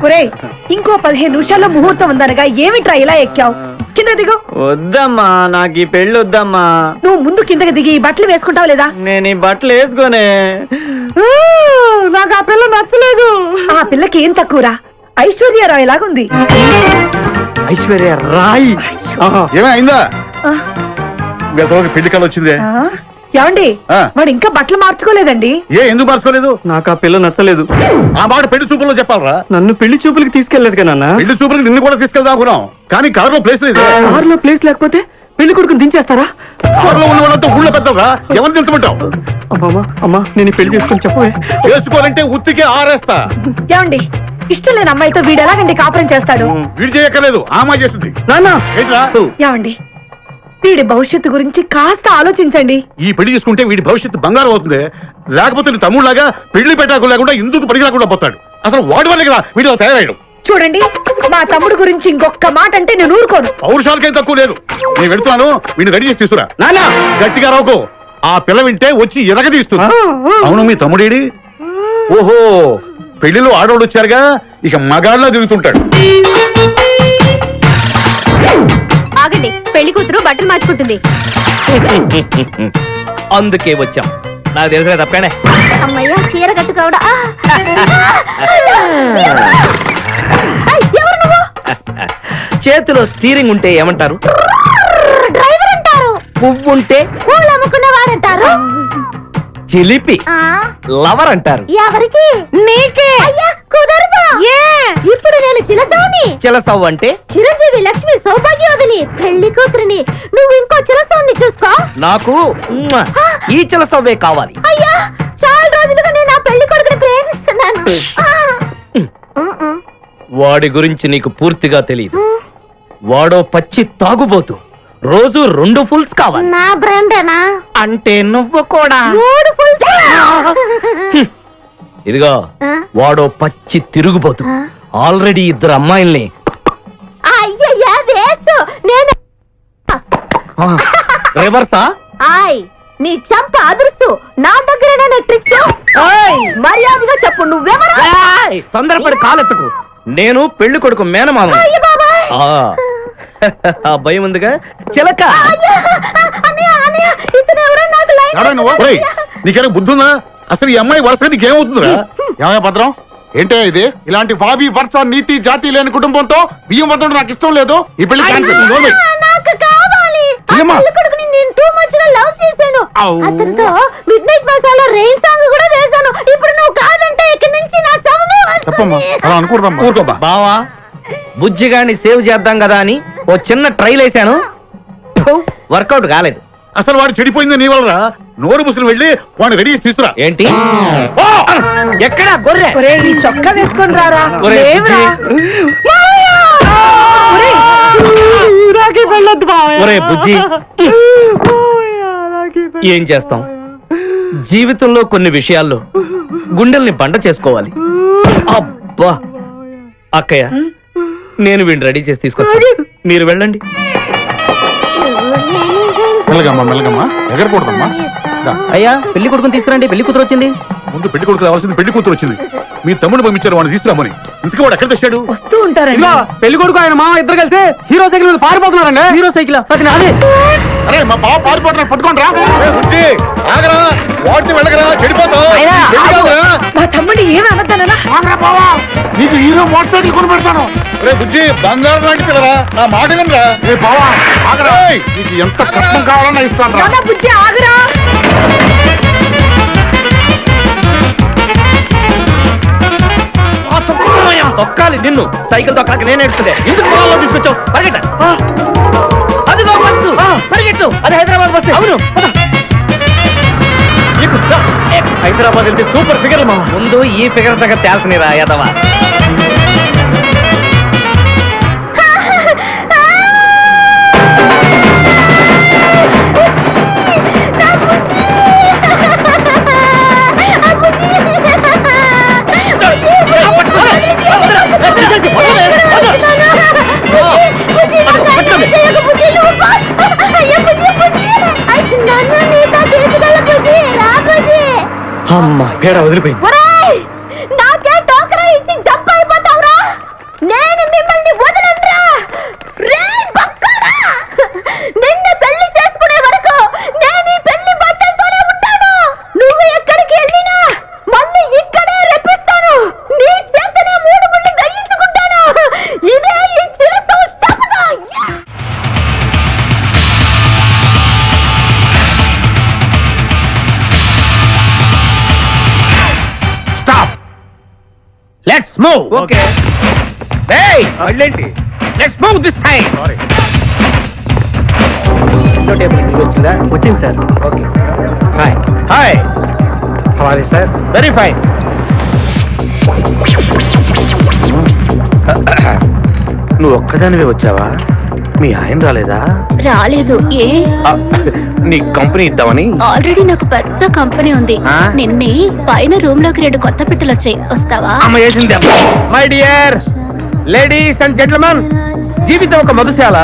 ఒరేయ్, ఇంకో 15 నిమిషాల్లో ముహూర్తం ఉందనగా ఏమిట్రా ఇలా ఎక్కావు? కింద దిగు. వద్దమ్మా, నాకు ఈ పెళ్లి వద్దమ్మా. నువ్వు ముందు కిందకి దిగి ఈ బట్టలు వేసుకుంటావు లేదా? నేను ఈ బట్టలు వేసుకోనే. నాకు ఆ పిల్ల నచ్చలేదు. ఆ పిల్లకి ఏం తక్కువరా? ఐశ్వర్యరాయ్ లాగుంది. ఐశ్వర్య రాయ్ ఏమైందా? పెళ్లి కళ వచ్చిందే. ఏమండి, వాడు ఇంకా బట్టలు మార్చుకోలేదండి. ఎందుకు మార్చుకోలేదు? నాకు ఆ పిల్ల నచ్చలేదు. ఆ మాట పెళ్లి చూపుల్లో చెప్పాలరా. నన్ను పెళ్లి చూపులకి తీసుకెళ్లేదు కదా నాన్న. పెళ్లి చూపులకి నిన్ను కూడా తీసుకెళ్దాం అనుకున్నాం, కానీ కారులో ప్లేస్ లేదు. కారులో ప్లేస్ లేకపోతే పెళ్లి కొడుకుని దించేస్తారా? కారులో ఉన్న వాళ్ళంతా ఊళ్ళో పెద్దవరా, ఎవరు దించమంటావు? అమ్మా, నేను పెళ్లి చేసుకుని చెప్పవే. చేసుకోవాలంటే ఉత్తికే ఆరేస్తా. ఏమండి, ఇష్టం లేని అమ్మాయితో వీడు ఎలాగండి కాపురం చేస్తాడు? వీడు చేయక్కర్లేదు, ఆ అమ్మాయి చేస్తుంది. నాన్న ఏమండి, వీడి భవిష్యత్తు గురించి కాస్త ఆలోచించండి. ఈ పెళ్లి చేసుకుంటే వీడి భవిష్యత్తు బంగారం అవుతుంది. లేకపోతే నీ తమ్ముళ్లాగా పెళ్లి పెట్టాకు లేకుండా ఇందుకు పడికి రాకుండా పోతాడు. అసలు వాడి వల్లే కదా వీడిలో తయారయ్యాడు. చూడండి, మా తమ్ముడు గురించి ఇంకొక మాట అంటే నేను ఊరుకోను. పౌరుషాలకేం తక్కువ లేదు. నేను వెళ్తున్నాను, వీడిని రెడీ చేసి తీసుకురా. నాన్న గట్టిగా రావుకో, ఆ పిల్ల వింటే వచ్చి ఎరగదీస్తుంది. అవును, మీ తమ్ముడేడి? ఓహో, పెళ్లిలో ఆడవాడు వచ్చారుగా, ఇక మగాళ్ళ తిరుగుతుంటాడు. ఆగండి, పెళ్లి కూతురు బట్టలు మార్చుకుంటుంది. అందుకే వచ్చాం. నాకు తెలుసు కదా తప్పనే. అమ్మయ్య, చీర కట్టుకోవడా? చేతిలో స్టీరింగ్ ఉంటే ఏమంటారు? డ్రైవర్ అంటారు. పువ్వు ఉంటే పూలు అమ్ముకున్నవారంటారు. చిలిపి లవర్ అంటారు. ఎవరికి? నీకే. అయ్యా, కుదరదు. ఇప్పుడు నేను చిలసౌని. చిలసవ్వు అంటే చిరంజీవి లక్ష్మి సౌభాగ్యవతిని, పెళ్లి కూతురిని. నువ్వు ఇంకో చిలసౌని చూసుకో. నాకు ఈ చిలసవ్వే కావాలి. అయ్యా, చాలా రోజులుగా నేను ఆ పెళ్లి కొడుకుని ప్రేమిస్తున్నాను. వాడి గురించి నీకు పూర్తిగా తెలియదు. వాడో పచ్చి తాగుబోతు. రోజు 2 ఫుల్స్ కావాలి. నా బ్రాండేనా? అంటే నువ్వు కూడా 3 ఫుల్స్. ఇదిగో, వాడో పచ్చి తిరుగుబోతు. ఆల్రెడీ 2 అమ్మాయిల్ని. అయ్యయ్యా, వేసు. నేను రివర్సా? నీ చంప అదురుస్తూ నా దగ్గర ట్రిక్స్. మర్యాదగా చెప్పు, నువ్వెవరు? తొందరపడి కాలెత్తుకు. నేను పెళ్లి కొడుకు మేనమామ. ఆ భయం ఉందిగా చిలక. నీకేనా బుద్ధుందా? అసలు ఈ అమ్మాయి వరుస నీకేమవుతుందిరా? ఏమయ్య భద్రం, ఏంటే ఇది? ఇలాంటి బాబీ వరుస నీతి జాతి లేని కుటుంబంతో బియ్యం భద్రం నాకు ఇష్టం లేదు. ఈ పెళ్లి క్యాన్సిల్. నాకు కావాలి. పెళ్లి కొడుకుని నేను టూ మచ్ గా లవ్ చేశాను. అతనితో mid night masala rain song కూడా వేశాను. ఇప్పుడు నువ్వు కాదంటే ఇక్కడి నుంచి నా శవమే వస్తుంది. బావా, బుజ్జిగాని సేవ్ చేద్దాం కదా అని ఓ చిన్న ట్రైల్ వేసాను, వర్కౌట్ కాలేదు. అసలు వాడు చెడిపోయింది నీ వల్ల. నోరు ముసులు వెళ్ళి వాడిని రెడీ చేసి తీసుకురా. ఏంటి? ఎక్కడా గొర్రె? ఈ చొక్కా వేసుకొని రారా. ఒరే బుజ్జి, ఏం చేస్తాం? జీవితంలో కొన్ని విషయాల్లో గుండెల్ని బండ చేసుకోవాలి. అబ్బా, అక్కయ్య, నేను వీడిని రెడీ చేసి తీసుకొస్తాను, మీరు వెళ్ళండి. మెల్లగమ్మా, మెల్లగమ్మా, ఎగరకూడదమ్మా. అయ్యా, పెళ్లి కొడుకుని తీసుకురండి, పెళ్లి కూతురు వచ్చింది. ముందు పెళ్లి కొడుకు రావాల్సింది, పెళ్లి కూతురు వచ్చింది. మీ తమ్ముడు పంపించారు వాడిని తీసుకురామని. ఇంతకీ వాడు ఎక్కడ తెచ్చాడు? వస్తూ ఉంటారండి. పెళ్లి కొడుకు ఆయన మామ ఇద్దరు కలిసి హీరో సైకిల్ మీద పారిపోతున్నారండి. హీరో సైకిల్ అదే. అరే, మా బావ పారిపోతున్నారు, పట్టుకోండి రా. వాడిని వెళ్ళగరా, చెడిపోతావు. మా తమ్ముడు ఏమి అనద్దనా? నీకు హీరో మోటార్ సైకిల్ కొని పెడతాను. రే బుజ్జి, బంగారం లాంటి పిల్లరా, నా మాట వినరా. నీకు ఎంత కష్టం కావాలన్నా ఇస్తాను రా. బుజ్జి, ఆగురా. తొక్కాలి నిన్ను. సైకిల్ తొక్కడానికి నేను ఎడుతుందే. ఎందుకు పొలంలో తీసుకొచ్చావు? పరిగెట్ట. అదిగో బస్సు, పరిగెట్టు. అది హైదరాబాద్ బస్సు. అవును, హైదరాబాద్ వెళ్తే సూపర్ ఫిగర్ మా. ముందు ఈ ఫిగర్ దగ్గర తేల్చనిరా యాదవా. అమ్మా, పేడ వదిలిపోయింది. నాకే టోకరా ఇచ్చి జంప్ అయిపోతావురా. Let's move. ఓకే. ఏయ్ మళ్ళేంటి? Let's move this side. వచ్చిందా? వచ్చింది sir. Okay. Hi hi. How are you sir? Very fine. నువ్వు ఒక్కదానివే వచ్చావా? మీ ఆయన రాలేదా? రాలేదు. ఏ నీ కంపెనీ ఇద్దామని. ఆల్రెడీ నాకు పెద్ద కంపెనీ ఉంది. ఆ? నిన్నే పైన రూమ్ లోకి 2 కొత్త పిట్టలు వచ్చాయి. వస్తావా? అమ్మ వేసింది. My dear ladies and gentlemen, జీవితం ఒక మధుశాల,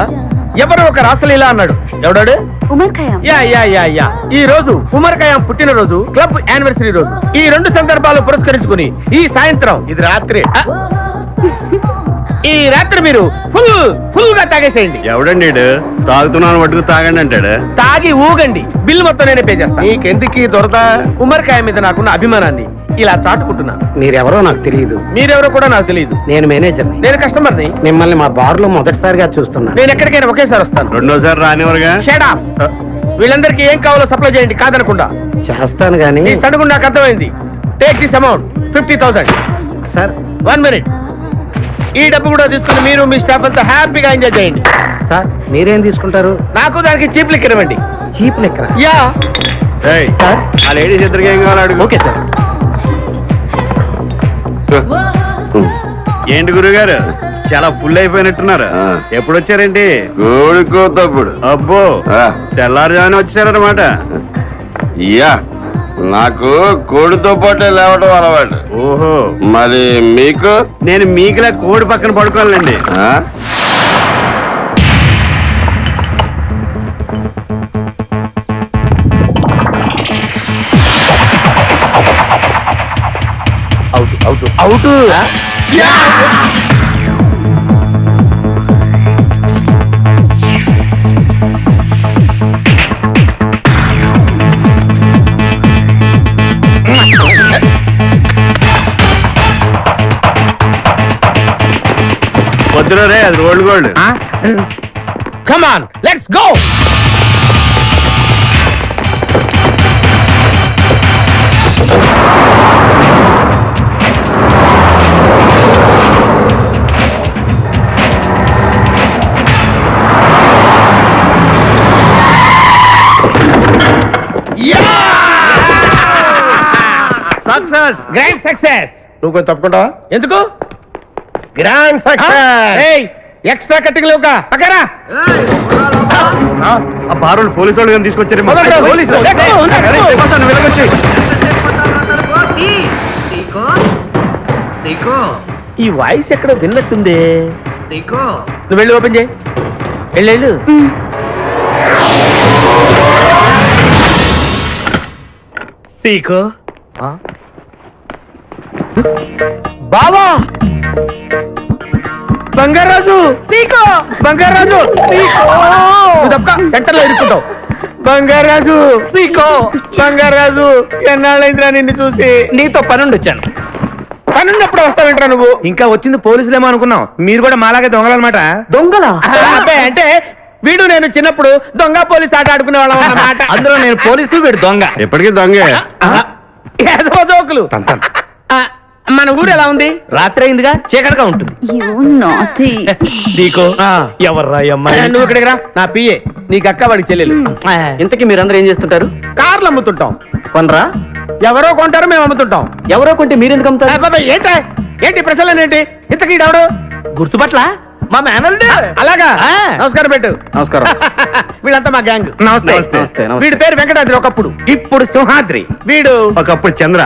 ఎవరో ఒక రాసలీలా అన్నాడు. ఎవడాడు? Omar Khayyam. Yeah yeah yeah yeah. ఈ రోజు ఉమర్ ఖయాం పుట్టినరోజు, క్లబ్ యానివర్సరీ రోజు. ఈ 2 సందర్భాలు పురస్కరించుకుని ఈ సాయంత్రం, ఇది రాత్రి, ఈ రాత్రి మీరు ఫుల్ గా తాగేసేయండి. ఎవడండి తాగుతున్నాను మటుకు తాగండి అంటాడు. తాగి ఊగండి, బిల్ మొత్తం నేనే పే చేస్తాను. నీకెందుకు దొరద? ఉమర్ ఖయాం మీద నాకున్న అభిమానాన్ని ఇలా చాటుకుంటున్నాను. మీరెవరో నాకు తెలియదు. మీరెవరో కూడా నాకు తెలియదు. నేను మేనేజర్ని. నేను కస్టమర్ని. మిమ్మల్ని మా బార్ లో మొదటిసారిగా చూస్తున్నాను. నేను ఎక్కడికైనా ఒకేసారి వస్తాను. రెండోసారి రానివరుగా. Shut up. వీళ్ళందరికీ ఏం కావాలో సప్లై చేయండి, కాదనకుండా. చేస్తాను గానీ ఈ సడుగు నాకు అర్థమైంది. Take this amount 50,000. Sir 1 minute. ఈ డబ్బు కూడా తీసుకుని మీరు మీ స్టాఫ్ అంతా హ్యాపీగా ఎంజాయ్ చేయండి. సార్ మీరేం తీసుకుంటారు? నాకు దానికి చీప్ లిక్కర్ ఇవ్వండి. చీప్ లెక్కన. యా. సార్ ఆ లేడీస్ ఇద్దరికి ఏం కావాలి అడుగు. Okay sir. ఏంటి గురుగారు చాలా ఫుల్ అయిపోయినట్టున్నారు. ఎప్పుడు వచ్చారేంటి? కోడికోతప్పుడు అబ్బో తెల్లారుజామున వచ్చారన్నమాట. యా నాకు కోడితో పాటే లేవడం అలవాటు. ఓహో మరి మీకు? నేను మీకులా కోడి పక్కన పడుకోవాలండి. ఆ? అవుట్. వద్దురా రే, అది rolled gold. Come on, let's go. Success, grand success. నువ్వు కొంచెం తప్పుకుంటావా? ఎందుకు? గ్రాండ్ ఎక్స్ట్రా కట్టింగ్ లేవుగా పక్కరా. ఆ బారులు పోలీసు వాళ్ళు కానీ తీసుకొచ్చారు. వదలరా, పోలీసులు. ఈ వాయిస్ ఎక్కడ విన్నట్టుంది. నువ్వు వెళ్ళి ఓపెన్ చేయి. వెళ్ళు. సీకో బావా, బంగారాజు. సీకో బంగారాజు. సెంటర్ లో ఇరుక్కుంటావు. బంగారాజు, సీకో బంగారాజు. ఎన్నాళ్ళైందిరా నిన్ను చూసి. నీతో పనుండి వచ్చాను. పనున్నప్పుడు వస్తావేంట్రా నువ్వు? ఇంకా వచ్చింది పోలీసులేమో అనుకున్నాం. మీరు కూడా మాలాగే దొంగలన్నమాట. దొంగల అంటే వీడు నేను చిన్నప్పుడు దొంగ పోలీసు ఆట ఆడుకునే వాళ్ళం అన్నమాట. అందులో నేను పోలీసు, వీడు దొంగ. ఎప్పటికీ దొంగే. ఏదో జోకులు. మన ఊరు ఎలా ఉంది? రాత్రి అయిందిగా, చీకటిగా ఉంటుంది. నీకో ఎవర్రా అమ్మాయి? నువ్వు ఇక్కడికి రా. నా పిఏ, నీకు అక్క, వాడికి చెల్లెలు. ఇంతకీ మీరందరూ ఏం చేస్తుంటారు? కార్లు అమ్ముతుంటాం. కొనరా? ఎవరో కొంటారు, మేము అమ్ముతుంటాం. ఎవరో కొంటే మీరెందుకు అమ్ముతారు? అబ్బాయి, ఏంటి ప్రశ్నలేంటి? ఇంతకీ ఎవడు? గుర్తుపట్ల మా మేనల్డ్. అలాగా, నమస్కారం పెట్టు. నమస్కారం. వీళ్ళంతా మా గ్యాంగ్. నమస్తే. వీడి పేరు వెంకటాద్రి ఒకప్పుడు, ఇప్పుడు సింహాద్రి. వీడు ఒకప్పుడు చంద్ర,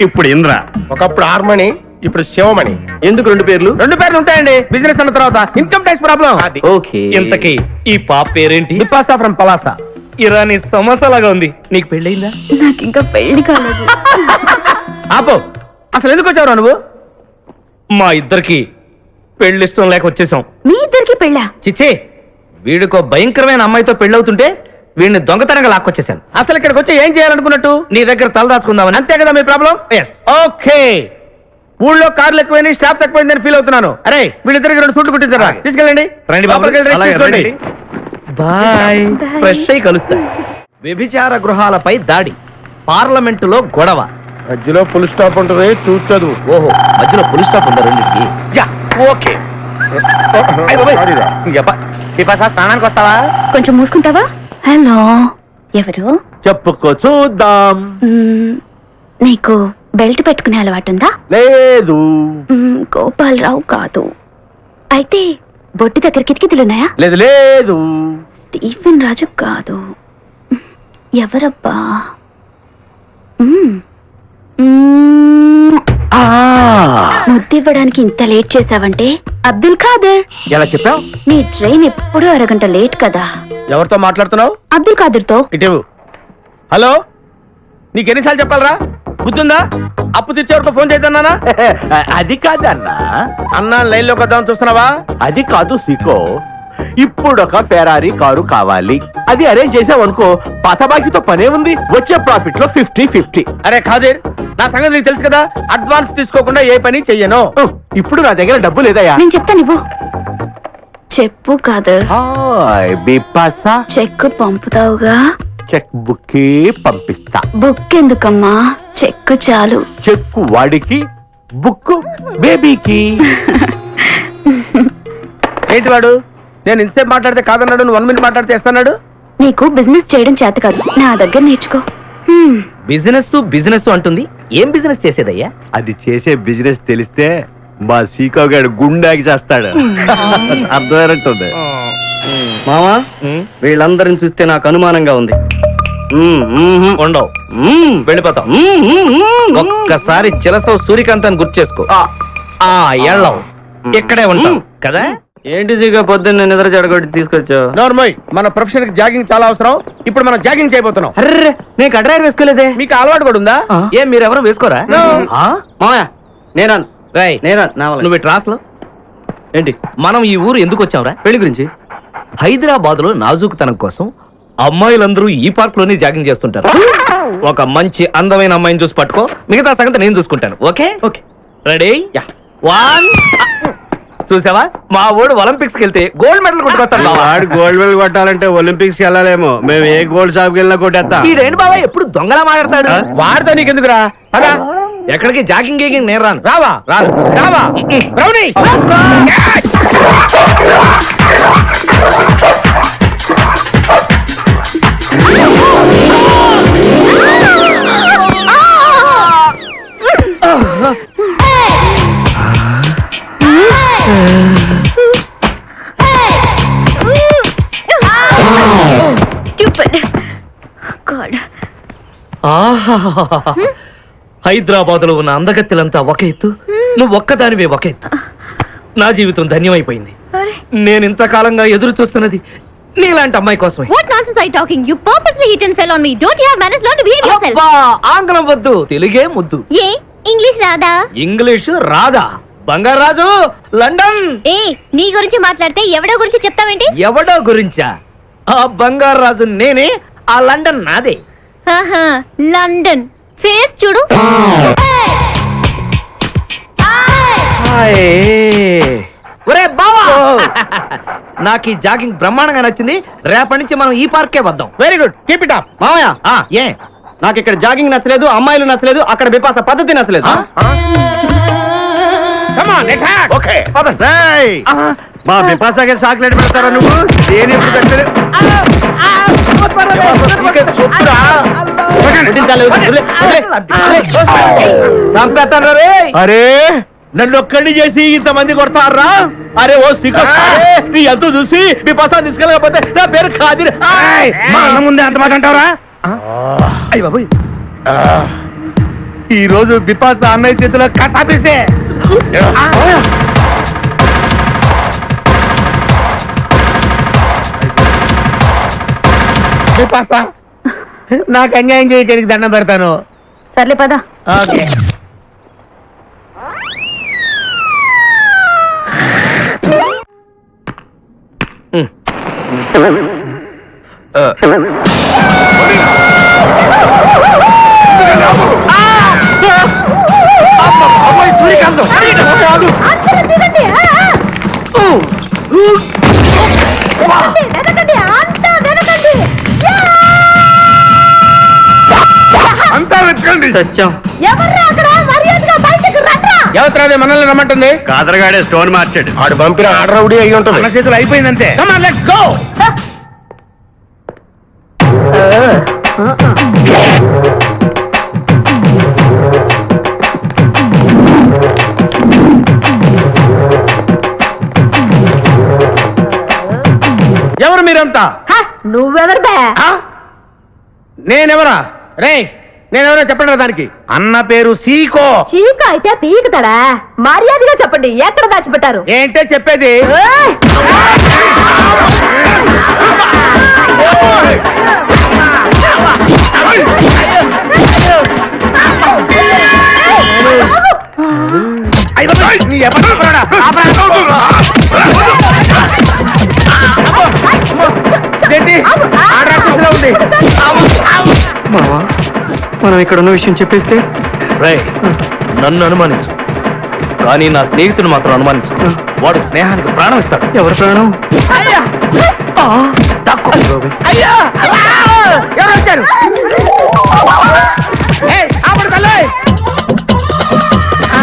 ఇప్పుడు ఇంద్ర. ఒకప్పుడు ఆర్మణి, ఇప్పుడు శివమణి. ఎందుకు 2 పేర్లు? 2 పేర్లు ఉంటాయండి. బిజినెస్ అన్న తర్వాత ఇన్కమ్ ట్యాక్స్ ప్రాబ్లం. ఓకే. ఇంతకీ ఈ పాప పేరేంటి? బిపాసా ఫ్రమ్ పలాసా. ఇరానీ సమోసాలాగా ఉంది. నీకు పెళ్ళయిందా? నాకు ఇంకా పెళ్లి కాలేదు. ఆపో, అసలు ఎందుకు వచ్చావురా నువ్వు? మా ఇద్దరికి పెళ్లి ఇష్టం లేక వచ్చేసాం. మీ ఇద్దరికి పెళ్ళా? చిచ్చే, వీడికో భయంకరమైన అమ్మాయితో పెళ్ళవుతుంటే వీడిని దొంగతనంగా లాక్కొచ్చేసాను. అసలు ఇక్కడికి వచ్చి ఏం చేయాలనుకున్నట్టు? నీ దగ్గర తలదాచుకుందామని. అంతే కదా మీ ప్రాబ్లం? ఓకే. ఊళ్ళో కార్లు ఎక్కువైంది, స్టాఫ్ తక్కువైందని ఫీల్ అవుతున్నాను. అరే, వీళ్ళిద్దరికి 2 సూట్లు కుట్టించారా? తీసుకెళ్ళండి. రండి బాబు. బాయ్. ఫ్రెష్ అయి కలుస్తా. వ్యభిచార గృహాలపై దాడి, పార్లమెంటులో గొడవ, మధ్యలో ఫుల్ స్టాప్ ఉంటుంది చూసి చదువు. ఓహో మధ్యలో పులి స్టాప్ ఉందా రెండింటికి? Yeah okay. స్నానానికి వస్తావా? కొంచెం మూసుకుంటావా? హలో, ఎవరు? చెప్పుకో చూద్దాం. నీకు బెల్ట్ పెట్టుకునే అలవాటు ఉందా? లేదు. గోపాలరావు కాదు. అయితే బొట్టి దగ్గర కిటికీలున్నాయా? లేదు లేదు. స్టీఫెన్ రాజు కాదు. ఎవరబ్బా? ముద్దివ్వడానికి ఇంత లేట్ చేసావంటే అబ్దుల్ ఖాదర్. ఎలా చెప్పావు? నీ ట్రైన్ ఎప్పుడూ అరగంట లేట్ కదా. ఎవరితో మాట్లాడుతున్నావు? అబ్దుల్ ఖాదర్ తో. ఇటు. హలో, నీకెన్నిసార్లు చెప్పాలరా? బుద్ధుందా? అప్పు తెచ్చేవరకు ఫోన్ చేద్దానా? అది కాదన్నా. అన్నా లైన్ లోకి వద్దామని చూస్తున్నావా? అది కాదు సీకో. ఇప్పుడు ఒక ఫెరారీ కారు కావాలి. అది అరేంజ్ చేసావనుకో, పాత బాకీతో పనే ఉంది. వచ్చే ప్రాఫిట్ లో 50-50. అరే ఖాదర్, నా సంగతి నీకు తెలుసు కదా. అడ్వాన్స్ తీసుకోకుండా ఏ పని చెయ్యను. ఇప్పుడు నా దగ్గర డబ్బు లేదయ్యా. నేను చెప్తాను ఇవ్వు. చెప్పు ఖాదర్. చెక్ పంపుతావుగా? చెక్ బుక్ పంపిస్తా. బుక్ ఎందుకమ్మా, చెక్ చాలు. చెక్ వాడికి, బుక్ బేబీకి. ఏంటి వాడు? నేను ఇంతసేపు మాట్లాడితే కాదన్నాడు, నువ్వు 1 minute మాట్లాడితే ఇస్తున్నాడు. నీకు బిజినెస్ చేయడం చేత కాదు, నా దగ్గర నేర్చుకో. బిజినెస్ బిజినెస్ అంటుంది. ఏం బిజినెస్ చేసేదయ్యా? అది చేసే బిజినెస్ తెలిస్తే మా సీకో గారు గుండాకి చేస్తాడు. అర్థమైనట్టుంది. మామా, వీళ్ళందరిని చూస్తే నాకు అనుమానంగా ఉంది. ఉండవు, వెళ్ళిపోతాం. ఒక్కసారి చిలసవు సూర్యకాంతాన్ని గుర్తు చేసుకో. ఎళ్ళవు, ఇక్కడే ఉంటాం కదా. ఏంటి సీగా పొద్దున్న నిద్ర చెడగొట్టి తీసుకొచ్చావు? నోర్మోయ్, మన ప్రొఫెషన్ కి జాగింగ్ చాలా అవసరం. ఇప్పుడు మనం జాగింగ్ చేయబోతున్నాం. అర్రే, నేను కడ్రాయర్ వేసుకోలేదే. మీకు అలవాటు కూడా ఉందా? ఏం మీరెవరు వేసుకోరా? మామయ్య, నేనా నువ్వు ఇటు రాసులో ఏంటి? మనం ఈ ఊరు ఎందుకు వచ్చావురా? పెళ్లి గురించి. హైదరాబాద్ లో నాజూకుతనం కోసం అమ్మాయిలందరూ ఈ పార్క్ లోనే జాగింగ్ చేస్తుంటారు. ఒక మంచి అందమైన అమ్మాయిని చూసి పట్టుకో, మిగతా సంగతి నేను చూసుకుంటాను. Okay okay, ready? 1 చూసావా, మా ఊడు ఒలింపిక్స్ కి వెళ్తే గోల్డ్ మెడల్ కొట్టుకొస్తాడు. వాడు గోల్డ్ మెడల్ కొట్టాలంటే ఒలింపిక్స్ కి వెళ్ళాలేమో. మేము ఏ గోల్డ్ షాప్ కి వెళ్ళినా కొట్టేస్తాం. ఈడేంటి బాబా ఎప్పుడు దొంగలా మాట్లాడతాడు? వాడితో నీకెందుకురా? అదా ఎక్కడికి జాగింగ్ గీగింగ్ నేను రాను. రావా రావా బ్రౌనీ. హైదరాబాద్ లో ఉన్న అందగత్తెలంతా ఒక ఎత్తు, నువ్వు ఒక్కదానివే ఒక ఎత్తు. నా జీవితం ధన్యమైపోయింది. నేను ఇంతకాలంగా ఎదురు చూస్తున్నది నీలాంటి అమ్మాయి కోసమే. What nonsense are you talking? You purposely hit and fell on me. Don't you have manners? Learn to behave yourself. అబ్బా, ఆంగ్లం వద్దు, తెలుగే ముద్దు. ఏ ఇంగ్లీష్ రాదా? ఇంగ్లీషు రాదా? బంగారాజు లండన్. ఏ నీ గురించి మాట్లాడితే ఎవడో గురించి చెప్తావేంటి? ఎవడో గురించా? ఆ బంగారాజు నేనే, ఆ లండన్ నాదే. ఆహా, లండన్ ఫేస్ చూడు. ఒరే బావా, నాకు ఈ జాగింగ్ బ్రహ్మాండంగా నచ్చింది. రేపటి నుంచి మనం ఈ పార్కే వద్దాం. Very good, keep it up. మామయ్య, ఏ నాకు ఇక్కడ జాగింగ్ నచ్చలేదు, అమ్మాయిలు నచ్చలేదు, అక్కడ బిపాస పద్ధతి నచ్చలేదు. ఓకే మా బిపాసాకి చాక్లెట్ పెడతారా నువ్వు? చంపేస్తాను రే. అరే, నన్ను ఒక్కడిని చేసి ఇంతమంది కొడతారా? అరే ఓ సిగ్గు, నీ ఎంత చూసి మీ పసా తీసుకెళ్ళకపోతే నా పేరు ఖాదర్. మా అన్న ముందే అంత మాట అంటావరా? అయ్య బాబు, ఈ రోజు బిపాస అన్నయ్య చేతిలో కసాపిస్తే బిపాస, నాకు అన్యాయం చేయడానికి దండం పెడతాను. సర్లే పద. ఓకే. వెనకండి, అంతా వెనకండి. అంతా వెతకండి. సత్యం ఎవర్రా అక్కడ? మర్యాదగా బయటకు రండ్రా. ఎవరు మనల్ని రమ్మంటుంది? కాదరగాడే స్టోన్ మార్చాడు. ఆడు పంపిన ఆర్డర్ రౌడీ అయి ఉంటుంది. మన చేతులు అయిపోయిందంటే లెట్స్ గో. ఎవరు మీరంతా? హ, నువ్వెవరు బే? ఆ? నేనెవరా? రే నేనెవరో చెప్పండి దానికి. అన్న పేరు సీకో. చీక అయితే పీకుతాడా? మర్యాదగా చెప్పండి, ఎక్కడ దాచిపెట్టారు? ఏంటే చెప్పేది? ఏయ్! అయ్య బాబోయ్, నీ ఎప్పుడు పోరాడా? ఏంటి? ఆర్డర్ ఆఫీసులో ఉంది. మావా మనం ఇక్కడ ఉన్న విషయం చెప్పేస్తే నన్ను అనుమానించు కానీ నా స్నేహితుడు మాత్రం అనుమానించు. వాడు స్నేహానికి ప్రాణం ఇస్తాడు. ఎవరు ప్రాణం? అయ్యా! అయ్యా! ఎవరు వచ్చారు? ఏయ్, ఆపడు తల్లి!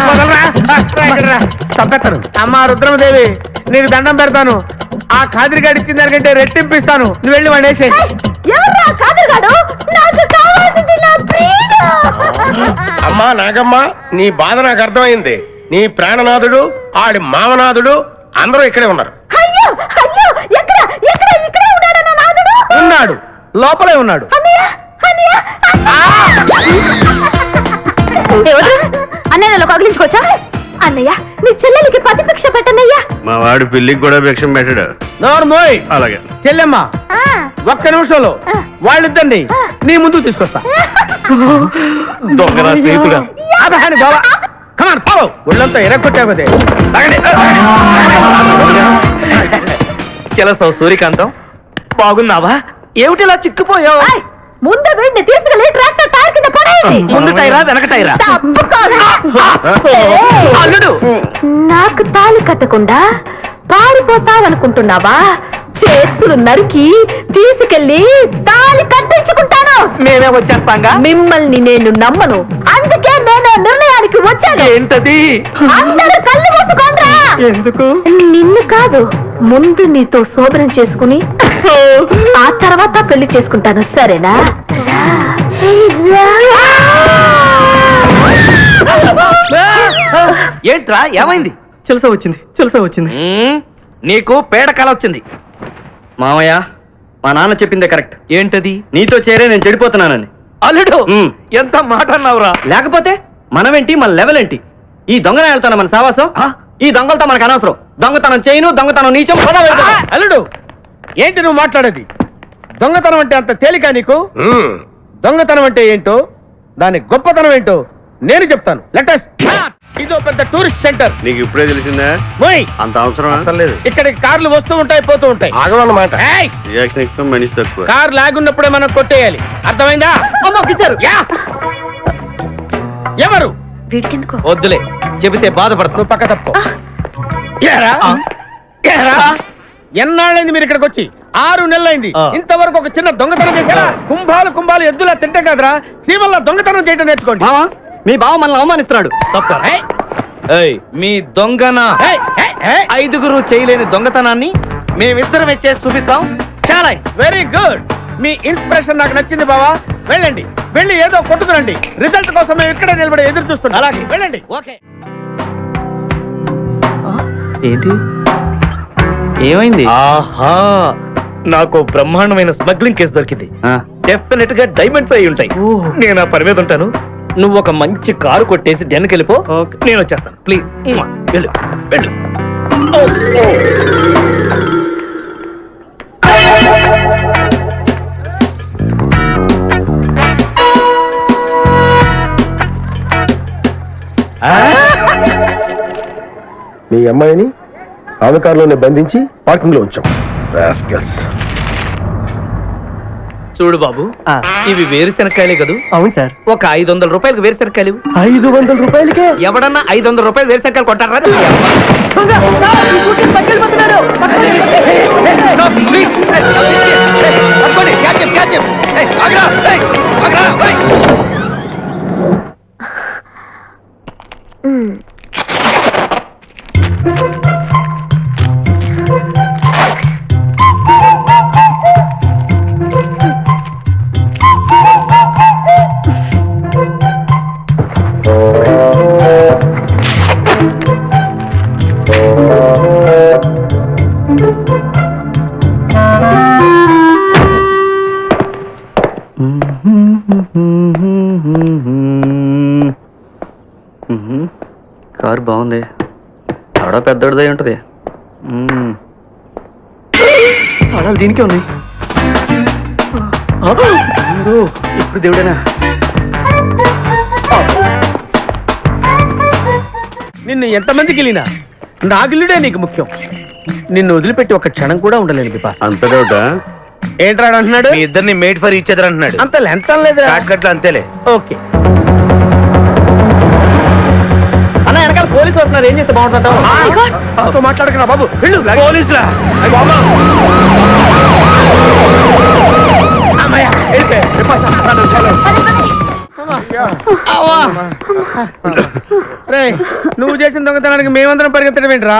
వదలరా. ఇక్కడ రా. చంపేస్తాను. అమ్మా రుద్రమదేవి, నీకు దండం పెడతాను. ఆ ఖాదిరిగాడు ఇచ్చిన దానికంటే రెట్టింపిస్తాను. నువ్వు వెళ్ళి వాడు వేసేయ్. ఎవర్రా కాదరుగాడు? నాకు కావాల్సింది నా ప్రియుడు. అమ్మా నాగమ్మ, నీ బాధ నాకు అర్థమైంది. నీ ప్రాణనాథుడు, ఆడి మామనాథుడు అందరూ ఇక్కడే ఉన్నారు. అయ్యో అయ్యో, ఎక్కడ ఎక్కడ ఇక్కడే ఉన్నాడు నా నాదుడు? ఉన్నాడు, లోపలే ఉన్నాడు. అన్నయ్య అన్నయ్య అన్నయ్యలో కగిలించుకోవచ్చా? అన్నయ్య, నీ చెల్లెలికి పతి భిక్ష పెట్టన్నయ్యా. మా వాడు పిల్లికి కూడా భిక్షం పెట్టాడు. నోరు మోయ్. అలాగే చెల్లెమ్మ, ఒక్క నిమిషంలో వాళ్ళిద్దండి నీ ముందుకు తీసుకొస్తా. దొంగ స్నేహితుడా. అదహాని బావా, కమాన్ ఫాలో. ఒళ్ళంతా ఎరగొట్టావు కదే. చెలసో సూర్యకాంతం బాగున్నావా? ఏమిటిలా చిక్కుపోయావు? ఏయ్, ముందు వీడిని తీసుకెళ్ళి ట్రాక్టర్ టైర్ కింద పడేయండి. ముందు టైరా వెనక టైరా? తప్పుకోరా. ఏయ్, అల్లుడు. నాకు తాళి కట్టకుండా పారిపోతావనుకుంటున్నావా? చేతులు నరికి తీసుకెళ్లి తాళి కట్టించుకుంటాను. మేమే వచ్చేస్తాంగా. మిమ్మల్ని నేను నమ్మను, అందుకే నేను నిర్ణయానికి వచ్చాను. ఏంటది? అందరూ కళ్ళు మూసుకోండ్రా. ఎందుకు? నిన్ను కాదు, ముందు నీతో శోభనం చేసుకుని ఆ తర్వాత పెళ్లి చేసుకుంటాను, సరేనా? ఏంట్రా ఏమైంది? చెలస వచ్చింది. నీకు పేడ కల వచ్చింది. మామయ్య, మా నాన్న చెప్పిందే కరెక్ట్. ఏంటది? నీతో చేరే నేను చెడిపోతున్నానని. అల్లుడు, ఎంత మాట అన్నావురా. లేకపోతే మనమేంటి, మన లెవెల్ ఏంటి? ఈ దొంగన వెళ్తాను మన సావాసం. ఈ దొంగలతో మనకు అనవసరం. దొంగతనం చేయను, దొంగతనం నీచం. అల్లుడు, ఏంటి నువ్వు మాట్లాడేది? దొంగతనం అంటే అంత తేలిక నీకు? దొంగతనం అంటే ఏంటో, దాని గొప్పతనం ఏంటో నేను చెప్తాను. లెటెస్ట్. ఇదో పెద్ద టూరిస్ట్ సెంటర్. నీకు ఇప్పుడే తెలిసిందా? పోయ్. అంత అవసరం లేదు. ఇక్కడికి కార్లు వస్తూ ఉంటాయి, పోతూ ఉంటాయి. ఆగమన్నమాట. ఏయ్, రియాక్షన్ ఎక్కువ, మనిషి తక్కువ. కార్ లాగున్నప్పుడే మనం కొట్టేయాలి, అర్థమైందా? యా. ఎవరు? వీడికెందుకో వద్దులే, చెబితే బాధపడతావు. నువ్వు పక్క తప్పు. ఏరా? ఏరా? ఎన్నాళ్ళైంది మీరు ఇక్కడికి వచ్చి? 6 నెలలైంది. ఇంతవరకు ఒక చిన్న దొంగతనం చేశారా? కుంభాలు ఎద్దులా తింటే కదరా, సీమల్లా దొంగతనం చేయడం నేర్చుకోండి. మీ బావ మనల్ని అవమానిస్తున్నాడు. మీ దొంగన ఏయ్, ఏయ్, ఏయ్. 5గురు చేయలేని దొంగతనాన్ని మేమిద్దరమే చేసి చూపిస్తాం. చాలా వెరీ గుడ్. మీ ఇన్స్పిరేషన్ నాకు నచ్చింది బావా. వెళ్ళండి, వెళ్ళి ఏదో కొట్టుకురండి. రిజల్ట్ కోసం మేము ఇక్కడే నిలబడి ఎదురు చూస్తున్నాం. అలాగే వెళ్ళండి. ఓకే. ఏంటి ఏమైంది? ఆహా, నాకు బ్రహ్మాండమైన స్మగ్లింగ్ కేసు దొరికింది. డెఫినెట్ గా డైమండ్స్ అయి ఉంటాయి. నేను ఆ పని మీద ఉంటాను. నువ్వు ఒక మంచి కారు కొట్టేసి డెన్కి వెళ్ళిపో, నేను వచ్చేస్తాను. ప్లీజ్ వెళ్ళు వెళ్ళు. మీ అమ్మాయిని ఆమె కారులోనే బంధించి పార్కింగ్ లో ఉంచాం. చూడు బాబు, ఇవి వేరుశెనక్కాయలే కదూ? అవును సార్. ఒక 500 రూపాయలకు వేరుశెనక్కాయలు. 500 రూపాయలకే ఎవడన్నా 500 రూపాయలు వేరుశెనక్కాయలు కొట్టారా? కారు బాగుంది, ఆవిడ పెద్దోడిదై ఉంటది. ఆడాలి దీనికే ఉన్నాయి. ఇప్పుడు దేవుడేనా? నిన్ను ఎంతమందికి వెళ్ళినా నా గిల్లుడే నీకు ముఖ్యం. నిన్ను వదిలిపెట్టి ఒక క్షణం కూడా ఉండలేను బిపాస. అంత డౌటా? ఏంట్రా అంటున్నాడు? మీ ఇద్దరిని మేడ్ ఫర్ ఈచ్ అదర్ అంటున్నాడు. అంత లెంత్ లేదు. షార్ట్కట్లు అంతేలే. ఓకే అన్న, వెనకాల పోలీసులు వస్తున్నారు, ఏం చేస్తే బాగుంటుంటావు? మాట్లాడుకున్నా బాబు, వెళ్ళు. పోలీసులా? నువ్వు చేసిన దొంగతనానికి మేమందరం పరిగెత్తడం ఏంట్రా?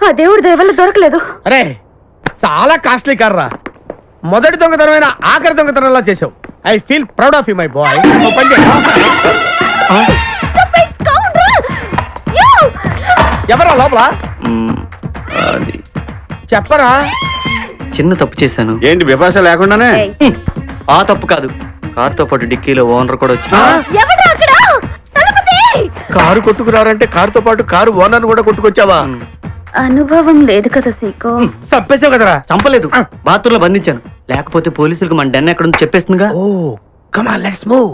ఆ దేవుడి దయవల్ల దొరకలేదు. అరే చాలా కాస్ట్లీ కార్రా. మొదటి దొంగతనమైన ఆఖరి దొంగతనంలా చేసావు. I feel proud of you my boy. ఎవరా లోపల? అది చెప్పరా. చిన్న తప్పు చేశాను. ఏంటి విభాష లేకుండానే? ఆ తప్పు కాదు, కారుతో పాటు డిక్కీలో ఓనర్ కూడా వచ్చి కారు కొట్టుకురారంటే కారుతో పాటు కారు ఓనర్ కూడా కొట్టుకొచ్చావా? అనుభవం లేదు కదా సీకో. చంపేసావు కదరా. చంపలేదు, బాత్రూంలో బంధించాను. లేకపోతే పోలీసులకు మన డెన్ ఎక్కడుందో చెప్పేస్తుందిగా. Oh come on, let's move.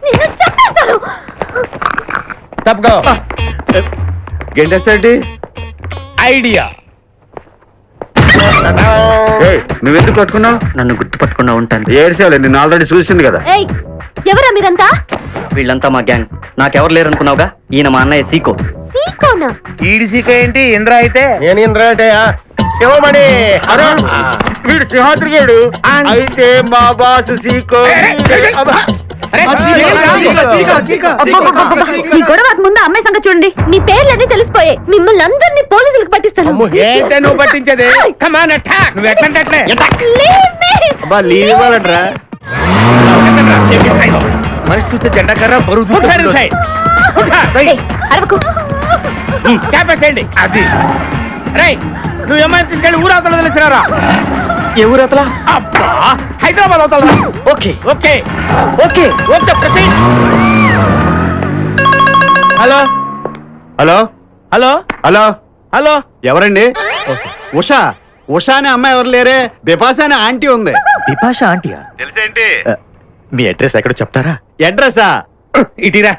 నిన్ను చంపేస్తాను. తప్పుకో. గెంటేస్తాంటి ఐడియా. నువ్వెందుకు కట్టుకున్నావు? నన్ను గుర్తుపట్టకుండా ఉంటాను. ఏడ్చాలి, నిన్ను ఆల్రెడీ చూసింది కదా. ఏయ్, ఎవరా మీరంతా? వీళ్ళంతా మా గ్యాంగ్. నాకెవరు లేరనుకున్నావుగా, ఈయన మా అన్నయ్య సీకో. సీకోనా? ఈడిసిక ఏంటి? ఇంద్ర అయితే నేను ఇంద్ర శివమణి. వీడు సింహాద్రిగాడు అయితే మా బాస్ సీకో. మీ గొడవకు ముందు అమ్మాయి సంగతి చూడండి. మీ పేర్లన్నీ తెలిసిపోయాయి. మిమ్మల్ని అందరినీ పోలీసులకు పట్టిస్తాను. ఏంటే నువ్వు పట్టించేది? కమాన్ అటాక్. నువ్వు ఎట్లంటే అట్లే. అబ్బా లీవ్ ఇవ్వాలంటరా? మనిషి చూస్తే జెండా కర్ర బరువు క్యాపేసేయండి. అది రై, నువ్వు ఏమైనా తీసుకెళ్ళి ఊరవతల తెలిసినారా? ఏ ఊరతలా? అబ్బా, హైదరాబాద్ అవుతా. Okay okay okay okay proceed. Hello hello hello hello hello. ఎవరండి? ఉషా. ఉషా అనే అమ్మాయి ఎవరు లేరే, బిపాస అనే ఆంటీ ఉంది. బిపాషా ఆంటీయా? తెలిసేంటి? మీ అడ్రస్ ఎక్కడో చెప్తారా? అడ్రసా? ఇటీరా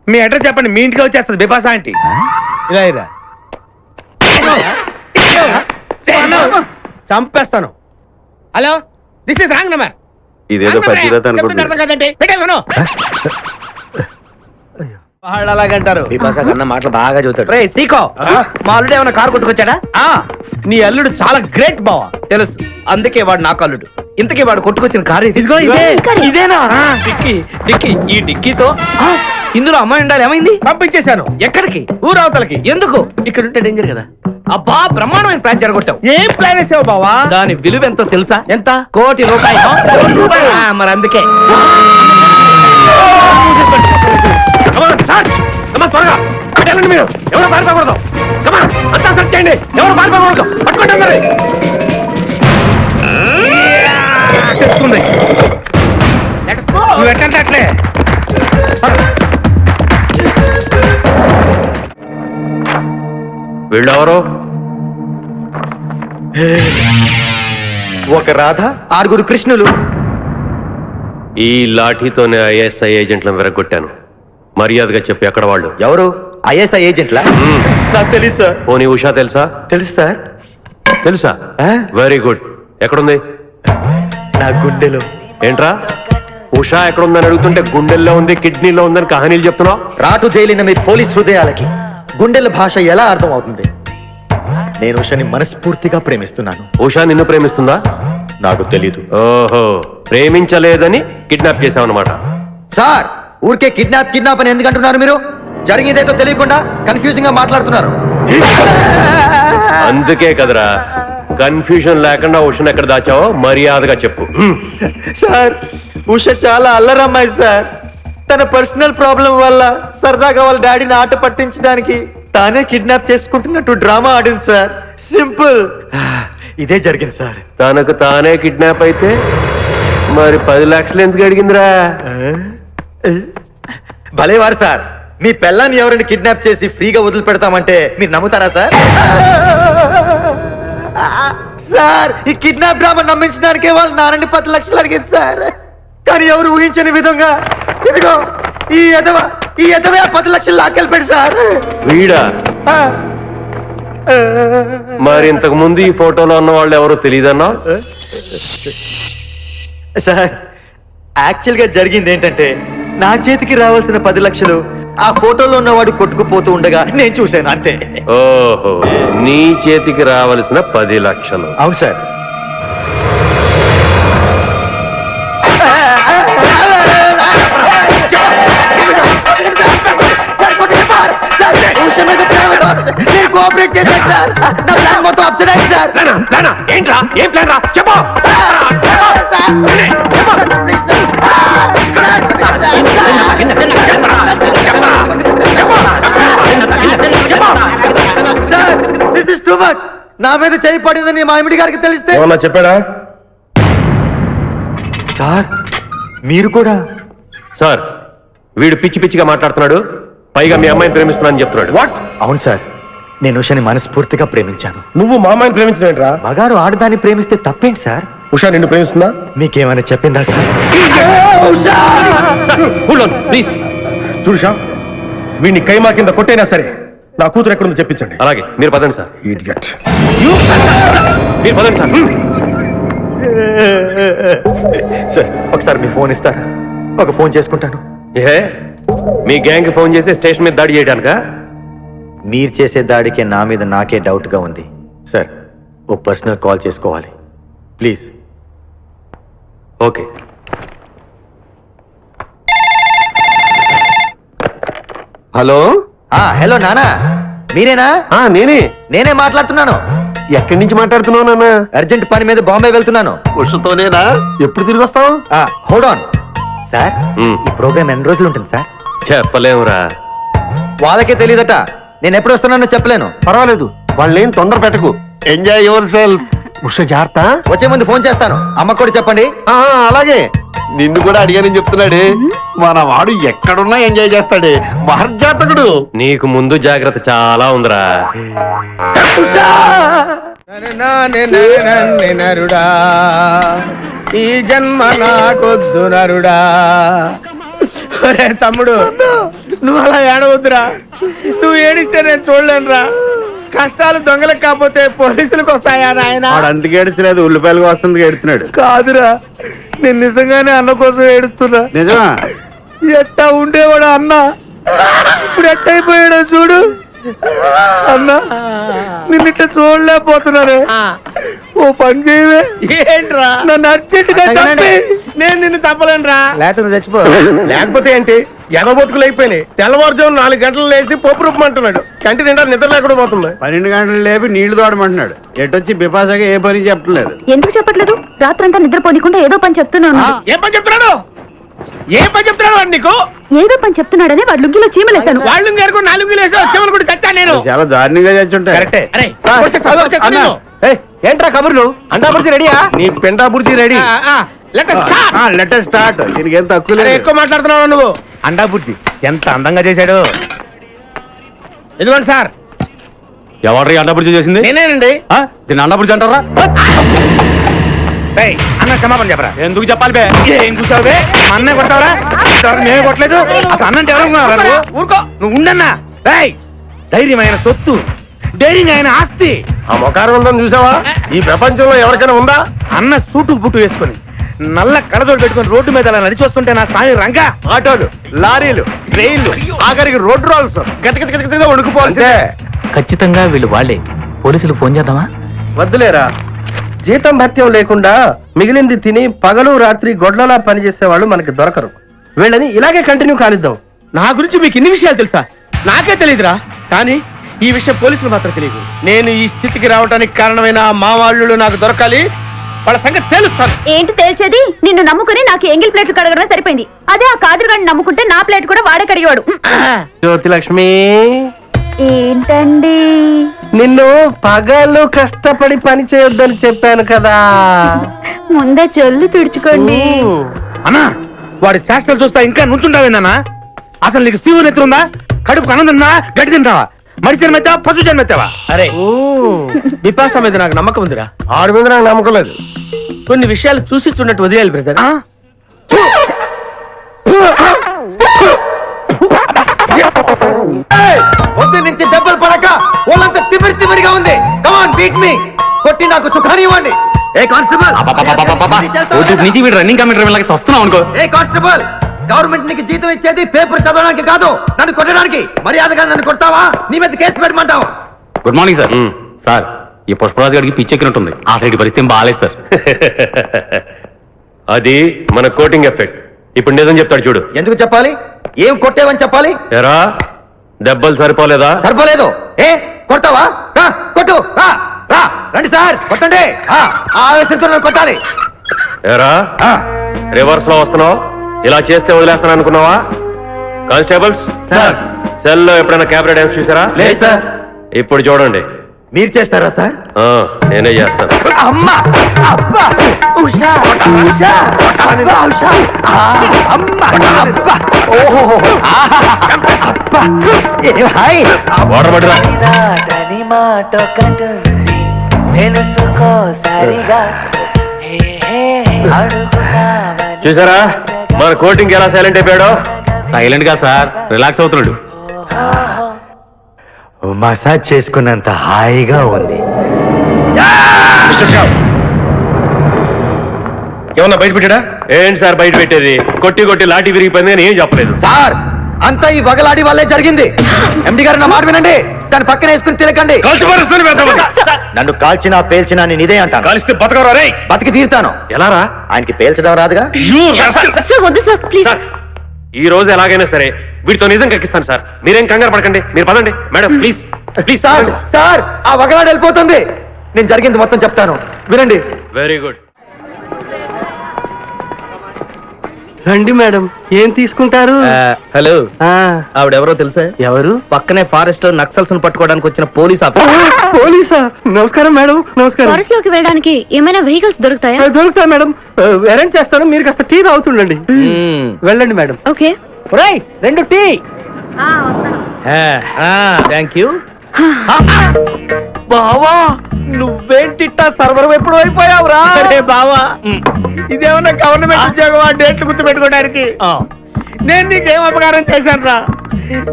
మీ అడ్రస్ చెప్పండి, మీ ఇంటికి వచ్చేస్తుంది బిపాసా ఆంటీ. ఇలా ఇరా. చంపేస్తాను. Hello, this is wrong number. ఇదేదో పచ్చిదత అనుకుంటున్నా. కదండి, పెట్టేమను. వాళ్ళు అలాగంటారు. బిపాసా కన్నా మాటలు బాగా చదువుతాడు. రే సీకో, మా అల్లుడు ఏమైనా కారు కొట్టుకొచ్చాడా? నీ అల్లుడు చాలా గ్రేట్ బావా. తెలుసు, అందుకే వాడు నా కల్లుడు. ఇంతకీ వాడు కొట్టుకొచ్చిన కారు ఇదిగో ఇదే. ఇదేనా డిక్కీ? డిక్కీ, ఈ డిక్కీతో ఇందులో అమ్మాయి ఉండాలి. ఏమైంది? పంపించేశాను. ఎక్కడికి? ఊరవతలకి. ఎందుకు? ఇక్కడ ఉంటే డేంజర్ కదా. అబ్బా, బ్రహ్మాండమైన ప్లాన్ జరగొట్టావు. ఏం ప్లాన్ వేసావు బావా? దాని విలువ ఎంతో తెలుసా? ఎంత? ₹1 కోటి. మరి అందుకే త్వరగా పట్టేయాలండి మీరు. ఎవరు పారిపోకూడదు. అంతా సెర్చ్ చేయండి. ఎవరు పారిపోకూడదు. పట్టుకోండి మరి. తెచ్చుకుంది. నువ్వు ఎట్టంటే అట్లే. వీళ్ళెవరు? ఒక రాధ, 6 కృష్ణులు. ఈ లాఠీతోనే ఐఎస్ఐ ఏజెంట్లను విరగొట్టాను. మర్యాదగా చెప్పు, ఎక్కడ వాళ్ళు? ఎవరు? ఐఎస్ఐ ఏజెంట్లా? నాకు తెలుసు సార్. పోనీ ఉషా తెలుసా? తెలుసు సార్. తెలుసా? Very good. ఎక్కడుంది? నా గుండెలో. ఏంట్రా ఉషా ఎక్కడుందని అడుగుతుంటే గుండెల్లో ఉంది, కిడ్నీలో ఉందని కహానీలు చెప్తున్నావు. రాటు జైలిన మీ పోలీస్ హృదయాలకి గుండెల భాష ఎలా అర్థం అవుతుంది? నేను ఉషని మనస్ఫూర్తిగా ప్రేమిస్తున్నాను. ఉషా నిన్ను ప్రేమిస్తుందా? నాకు తెలీదు. ఓహో, ప్రేమించలేదని కిడ్నాప్ చేసావన్నమాట. సార్, ఊరికే కిడ్నాప్ అని ఎందుకంటున్నారు మీరు? జరిగిందేదో తెలియకుండా కన్ఫ్యూజింగ్ గా మాట్లాడుతున్నారు. అందుకే కదరా కన్ఫ్యూజన్ లేకుండా ఉషను ఎక్కడ దాచావో మర్యాదగా చెప్పు. సార్, ఉష చాలా అల్లరమ్మాయి సార్. తన పర్సనల్ ప్రాబ్లం వల్ల సరదాగా వాళ్ళ డాడీని ఆట పట్టించడానికి తానే కిడ్నాప్ చేసుకుంటున్నట్టు డ్రామా ఆడింది సార్. సింపుల్, ఇదే జరిగింది సార్. తనకు తానే కిడ్నాప్ అయితే మరి 10 లక్షలు ఎందుకు అడిగిందిరా? భలేవారు సార్, మీ పిల్లాన్ని ఎవరిని కిడ్నాప్ చేసి ఫ్రీగా వదిలిపెడతామంటే మీరు నమ్ముతారా సార్? సార్, ఈ కిడ్నాప్ డ్రామా నమ్మించడానికే వాళ్ళు నాన్నని 10 లక్షలు అడిగింది సార్. కానీ ఎవరు ఊహించని విధంగా ఇదిగో ఈ ఎదవే 10 లక్షలు లాక్కెళ్ళిపోయాడు సార్. వీడా? మరి ఇంతకు ముందు ఈ ఫోటోలో ఉన్న వాళ్ళు ఎవరో తెలియదన్నా? సార్, యాక్చువల్ గా జరిగింది ఏంటంటే నా చేతికి రావాల్సిన 10 లక్షలు ఆ ఫోటోలో ఉన్నవాడు కొట్టుకుపోతూ ఉండగా నేను చూశాను అంతే. ఓహో, నీ చేతికి రావలసిన 10 లక్షలు. అవును సార్. నేను కోఆపరేట్ చేశాను సార్. నా ప్లాన్ మొత్తం అప్సెట్ అయింది సార్. ఏంట్రా? ఏం ప్లాన్ రా? చెప్పు. Sir, this is too much. నా మీద చేయి పడిందని మా ఎమిడి గారికి తెలిస్తే ఏమన్నా చెప్పాడా? సార్ మీరు కూడా సార్, వీడు పిచ్చి పిచ్చిగా మాట్లాడుతున్నాడు. పైగా మీ అమ్మాయిని ప్రేమిస్తున్నానని చెప్తున్నాడు. వాట్? అవును సార్, నేను ఉషని మనస్ఫూర్తిగా ప్రేమించాను. నువ్వు మా అమ్మాయిని ప్రేమించలేంట్రా? మగారు ఆడదాన్ని ప్రేమిస్తే తప్పేంటి సార్? ఉషా నిన్ను ప్రేమిస్తుందా? మీకేమైనా చెప్పిందా సార్? ప్లీజ్. చూడుషా, వీడిని కైమా కింద కొట్టైనా సరే నా కూతురు ఎక్కడుందో చెప్పించండి. అలాగే, మీరు పదండి సార్. ఇడియట్. మీరు పదండి సార్. సార్, ఒకసారి మీ ఫోన్ ఇస్తారా? ఒక ఫోన్ చేసుకుంటాను. ఏ, మీ గ్యాంగ్ ఫోన్ చేసి స్టేషన్ మీద దాడి చేయడానికా? మీరు చేసే దాడికి నా మీద నాకే డౌట్ గా ఉంది సార్. ఓ పర్సనల్ కాల్ చేసుకోవాలి ప్లీజ్. ఓకే. హలో, హలో నానా, మీరేనా? నేనే మాట్లాడుతున్నాను. ఎక్కడి నుంచి మాట్లాడుతున్నావు నాన్న? అర్జెంట్ పని మీద బాంబే వెళ్తున్నాను. ఉషతోనేనా? ఎప్పుడు తిరిగి వస్తావు? Hold on sir. మ్మ్. ఈ ప్రోగ్రామ్ ఎన్ని రోజులు ఉంటుంది సార్? చెప్పలేమురా. వాళ్ళకే తెలియదట. నేను ఎప్పుడు వస్తున్నానో చెప్పలేను. పర్వాలేదు, వాళ్ళేం తొందర పెట్టకు. Enjoy your self. ఉష జాగ్రత్త. వచ్చే ముందు ఫోన్ చేస్తాను. అమ్మకు కూడా చెప్పండి. అలాగే. నిన్ను కూడా అడిగానని చెప్తున్నాడు. మన వాడు ఎక్కడున్నా ఎంజాయ్ చేస్తాడు. మహర్జాతకుడు. నీకు ముందు జాగ్రత్త చాలా ఉందిరా. నరుడా, ఈ జన్మ నాకొద్దు నరుడా. ఒరే తమ్ముడు, నువ్వు అలా ఏడవద్దురా. నువ్వు ఏడిస్తే నేను చూడలేనురా. కష్టాలు దొంగలకు కాకపోతే పోలీసులకు వస్తాయా నాయన? వాడు అందుకు ఏడ్చలేదు, ఉల్లిపాయలకు వస్తుంది ఏడుతున్నాడు. కాదురా, నేను నిజంగానే అన్న కోసం ఏడుస్తున్నా. నిజమా? ఎట్టా ఉండేవాడు అన్న, ఇప్పుడు ఎట్టయిపోయాడో చూడు. అన్న, నిన్నిట్ట చూడలేకపోతున్నారే. ఓ పని చేయవే. ఏంట్రా? నన్ను అర్జెంటుగా చంపి నేను నిన్ను తప్పలేనురా. లేకపోతే చచ్చిపో. లేకపోతే ఏంటి? ఎగబొతుకులు అయిపోయినాయి. తెల్లవారుజాము 4 గంటలు లేచి పప్పు రూపమంటున్నాడు. కంటి నిండా నిద్ర లేకుండా పోతుంది. 12 గంటలు లేపి నీళ్లు తోడమంటున్నాడు. ఎటొచ్చి బిపాసగా ఏ పని చెప్పలేదు. ఎందుకు చెప్పట్లేదు? రాత్రంతా నిద్రపోనీకుండా ఏదో పని చెప్తున్నాను. ఏం పని చెప్తున్నాడు? ఏం పని చెప్తున్నాడు వాడు నీకు? ఏదో పని చెప్తున్నాడని వాడు లుంగిలో చీమలేశాను. వాళ్ళు గారు 4 లేసి వచ్చామని కూడా చచ్చా నేను. చాలా దారుణంగా చచ్చుంటాయి. కరెక్టే. ఏంట్రా కబుర్లు? అండా బుర్జీ రెడీయా? నీ పెండా బుర్జీ రెడీ. Let start. దీనికి ఏం తక్కువ లేదు. ఎక్కువ మాట్లాడుతున్నావు నువ్వు. అండా బుర్జీ ఎంత అందంగా చేశాడు. ఇదిగోండి సార్. ఎవరి అన్నప్పుడు చేసింది? నేనేనండి. దీన్ని అన్నప్పుడు అంటారా? అన్న క్షమాపణ చెప్పరా. ఎందుకు చెప్పాలి బే? ఏం కూర్చోవు బే? మా అన్నయ్య కొడతావరా? మేమే కొట్టలేదు. అసలు అన్నంటే ఎవరు? ఊరుకో, నువ్వు ఉండన్నా. ధైర్యమైన సొత్తు, డైరింగ్ అయిన ఆస్తి. ఆ మొకారం ఉందని చూసావా? ఈ ప్రపంచంలో ఎవరికైనా ఉందా? అన్న సూటు బుట్టు వేసుకొని నల్ల కడదోడు పెట్టుకొని రోడ్డు మీద అలా నడిచి వస్తుంటే నా స్వామి రంగా ఆటోలు, లారీలు, ట్రైన్లు, ఆఖరికి రోడ్డు రోల్స్ గతగతగతగా వణుకుపోవాల్సిందే. ఖచ్చితంగా వీళ్ళు వాళ్ళే. పోలీసులు ఫోన్ చేద్దామా? వద్దులేరా. జీతం భత్యం లేకుండా మిగిలింది తిని పగలు రాత్రి గొడ్లలా పనిచేసే వాళ్ళు మనకి దొరకరు. వీళ్ళని ఇలాగే కంటిన్యూ కానిద్దాం. నా గురించి మీకు ఇన్ని విషయాలు తెలుసా? నాకే తెలియదురా. కానీ ఈ విషయం పోలీసులు మాత్రం తెలియదు. నేను ఈ స్థితికి రావడానికి కారణమైన మా వాళ్ళు నాకు దొరకాలి. వాళ్ళ సంగతి తెలుస్తాను. ఏంటి తేల్చేది? నిన్ను నమ్ముకుని నాకు ఎంగిల్ ప్లేట్లు కడగడమే సరిపోయింది. అదే ఆ కాదురుగాడిని నమ్ముకుంటే నా ప్లేట్ కూడా వాడే కడిగాడు. జ్యోతి లక్ష్మి, ఏంటండి? నిన్ను పగలు కష్టపడి పని చేయొద్దని చెప్పాను కదా. ముందే చల్లు తుడుచుకోండి. అన్నా, వాడి చేష్టలు చూస్తా ఇంకా నుంచుంటావేందన్నా? అసలు నీకు శివుని ఎత్తుందా? కడుపు అన్నం తిన్నా గడ్డి తింటావా? మనిషి జన్మెత్తావా పశు జన్మెత్తావా? అరే బిపాసా మీద నాకు నమ్మకం ఉందిరా. ఆడి మీద నాకు నమ్మకం లేదు. కొన్ని విషయాలు చూసి చూడట్టు వదిలేయాలి బ్రదర్. పొద్దు నుంచి దెబ్బలు పడక వాళ్ళంతా తిమిరిగా ఉంది. కమాన్ బీట్ మీ, కొట్టి నాకు సుఖాన్ని ఇవ్వండి. ఏ కానిస్టేబుల్, నుంచి వీడు రన్నింగ్ కమిటీ వెళ్ళక వస్తున్నాం అనుకో. ఏ కానిస్టేబుల్, గవర్నమెంట్ నీకు జీతం ఇచ్చేది పేపర్ చదవడానికి కాదు, నన్ను కొట్టడానికి. మర్యాదగా నన్ను కొడతావా, నీ మీద కేసు పెట్టమంటావా? Good morning sir. సార్ ఈ పుష్పరాజు గారికి పిచ్చెక్కినట్టుంది. ఆ సైడ్ పరిస్థితి బాగాలేదు సార్. అది మన కోటింగ్ ఎఫెక్ట్. ఇప్పుడు నిజం చెప్తాడు చూడు. ఎందుకు చెప్పాలి? ఏం కొట్టేవని చెప్పాలి? ఎరా దెబ్బలు సరిపోలేదా? సరిపోలేదు. ఏ కొడతావా? రా, కొట్టు. రా, రా, రండి సార్, కొట్టండి. ఆవేశంతో నన్ను కొట్టాలి. ఎరా రివర్స్ లో వస్తున్నావు, ఇలా చేస్తే వదిలేస్తాను అనుకున్నావా? Constables sir. సెల్ లో ఎప్పుడైనా కెమెరా డ్యాన్స్ చూసారా? లేదు సార్. ఇప్పుడు చూడండి. మీరు చేస్తారా సార్? నేనే చేస్తాను. అమ్మా, అబ్బా, ఉషా, ఉషా, అబ్బా, ఉషా, అమ్మా, అబ్బా, ఓహో, అబ్బా, ఏ హాయ్. వాటర్ పట్టురా. చూసారా మన కోటింగ్ ఎలా సైలెంట్ అయిపోయాడో? సైలెంట్ గా సార్, రిలాక్స్ అవుతున్నాడు. మసాజ్ చేసుకున్నంత హాయిగా ఉంది. ఏమన్నా బయట పెట్టాడా? ఏంటి సార్ బయట పెట్టేది? కొట్టి కొట్టి లాఠీ విరిగిపోయింది అని ఏం చెప్పలేదు సార్. అంతా ఈ వగలాడి వల్లే జరిగింది. ఎండి గారు నా మాట వినండి, దాన్ని పక్కన వేసుకుని తిరగండి. నన్ను కాల్చినా పేల్చినా నేను ఇదే అంటాను. కలిస్తే బతకరా రే? బతికి తీరుతాను. ఎలా రా? ఆయనకి పేల్చడం రాదుగా. సార్ వద్దు సార్ ప్లీజ్. సార్ ఈ రోజు ఎలాగైనా సరే వీటితో నిజం కక్కిస్తాను సార్. మీరేం కంగారు పడకండి, మీరు పదండి. Madam please please. Sir, sir, ఆ వగలాడి వెళ్ళిపోతుంది. నేను జరిగింది మొత్తం చెప్తాను, వినండి. Very good. రండి మేడం, ఏం తీసుకుంటారు? హలో, ఆవిడెవరో తెలుసా? ఎవరు? పక్కనే ఫారెస్ట్ లో నక్సల్స్ పట్టుకోవడానికి వచ్చిన పోలీస్ ఆఫీసర్. పోలీసా? నమస్కారం మేడం. నమస్కారం. ఫారెస్ట్ లోకి వెళ్ళడానికి ఏమైనా వెహికల్స్ దొరుకుతాయా? దొరుకుతా మేడం, అరేంజ్ చేస్తాను. మీరు కాస్త టీ తాగుతుండండి. వెళ్ళండి madam. Okay. 2 tea. Thank you. బావా నువ్వేంటిట్టా సర్వర్ ఎప్పుడు అయిపోయావురా? బావా ఇదేమన్నా గవర్నమెంట్ ఉద్యోగం? డేట్లు గుర్తు పెట్టుకోవడానికి నేను నీకేం అపకారం చేశాను రా?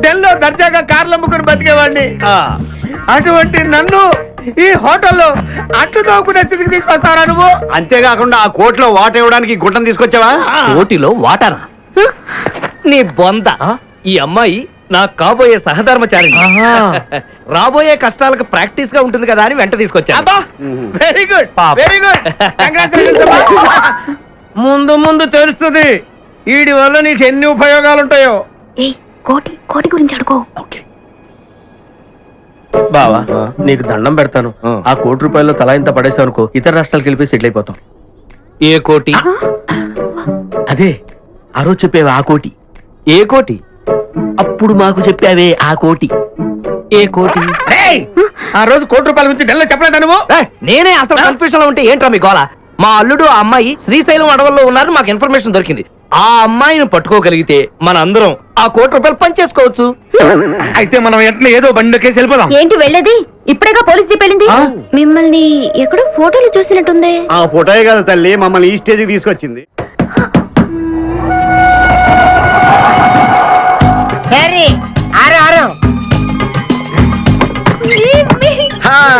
ఢిల్లీలో దర్జాగా కార్లు అమ్ముకుని బతికేవాడిని. అటువంటి నన్ను ఈ హోటల్లో అట్లు తోకునే స్థితికి తీసుకొస్తారా నువ్వు? అంతేకాకుండా ఆ కోట్లో వాట ఇవ్వడానికి గుట్టం తీసుకొచ్చావా? కోటిలో వాటానా? నీ బొంద. ఈ అమ్మాయి నా కాబోయే సహధర్మచారి. రాబోయే కష్టాలకు ప్రాక్టీస్ గా ఉంటుంది కదా అని వెంట తీసుకొచ్చా. Very good, very good. ముందు ముందు తెలుస్తుంది వీడి వల్ల నీకు ఎన్ని ఉపయోగాలు ఉంటాయో. ఏయ్ కోటి కోటి గురించి అడుకో. బావా నీకు దండం పెడతాను. ఆ ₹1 తలా ఇంత పడేసావు అనుకో, ఇతర రాష్ట్రాలకు వెళ్ళిపోయి సెటిల్ అయిపోతాం. ఏ కోటి? అదే ఆ రోజు చెప్పేవి ఆ కోటి. ఏ కోటి? అప్పుడు మాకు చెప్పావే ఆ కోటి. ఏ కోటి? ఆ రోజు ₹1 గురించి ఢిల్లీ చెప్పలేదా నువ్వు? నేనే అసలు కన్ఫ్యూజన్ లో ఉంటే ఏంట్రా మీ గోల? మా అల్లుడు ఆ అమ్మాయి శ్రీశైలం అడవుల్లో ఉన్నారు, మాకు ఇన్ఫర్మేషన్ దొరికింది. ఆ అమ్మాయిని పట్టుకోగలిగితే మన అందరం ఆ ₹1 పనిచేసుకోవచ్చు. అయితే మనం ఎట్లా ఏదో బండికేసి వెళ్ళిపోదాం. ఏంటి వెళ్ళేది? ఇప్పుడేగా పోలీస్ జీప్ వెళ్ళింది. మిమ్మల్ని ఎక్కడో ఫోటోలు చూసినట్టుంది. ఆ ఫోటోయే కదా తల్లి మమ్మల్ని ఈ స్టేజ్కి తీసుకొచ్చింది. సరే ఆరు ఆరు.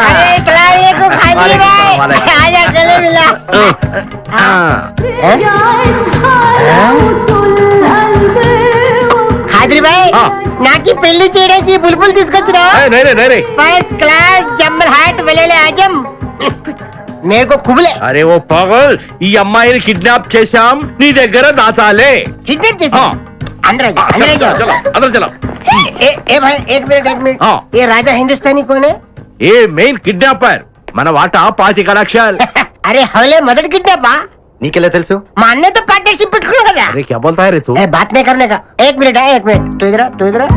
अरे सलाम अलैकुम खाजी भाई, आजा चलो मिला. खादरी भाई नाकी పెళ్లి చేయడానికి బుల్బుల్ తీసుకొచ్చినా? ఫస్ట్ క్లాస్ జమ్మల్ హాట్ వెలేలే ఆజం. मेरे को कुबले. అరే ఓ పాగల్, ఈ అమ్మాయిని కిడ్నాప్ చేశాం, నీ దగ్గర దాచాలే. किडनैप చేసా? अंदर आ अंदर आ. అందరూ చలో. ए भाई एक मिनट हाँ. ये राजा हिंदुस्तानी कौन है? ఏ మెయిన్ కిడ్నాపర్ మన వాటా 25 లక్షలు. अरे हवले मदद किडनैपा. నీకెలా తెలుసు? మా అన్నతో పార్ట్నర్షిప్ పెట్టుకున్నా కదా. अरे क्या बोलता है रे तू? ए, बात नहीं करने का. एक मिनट तू इधर आ.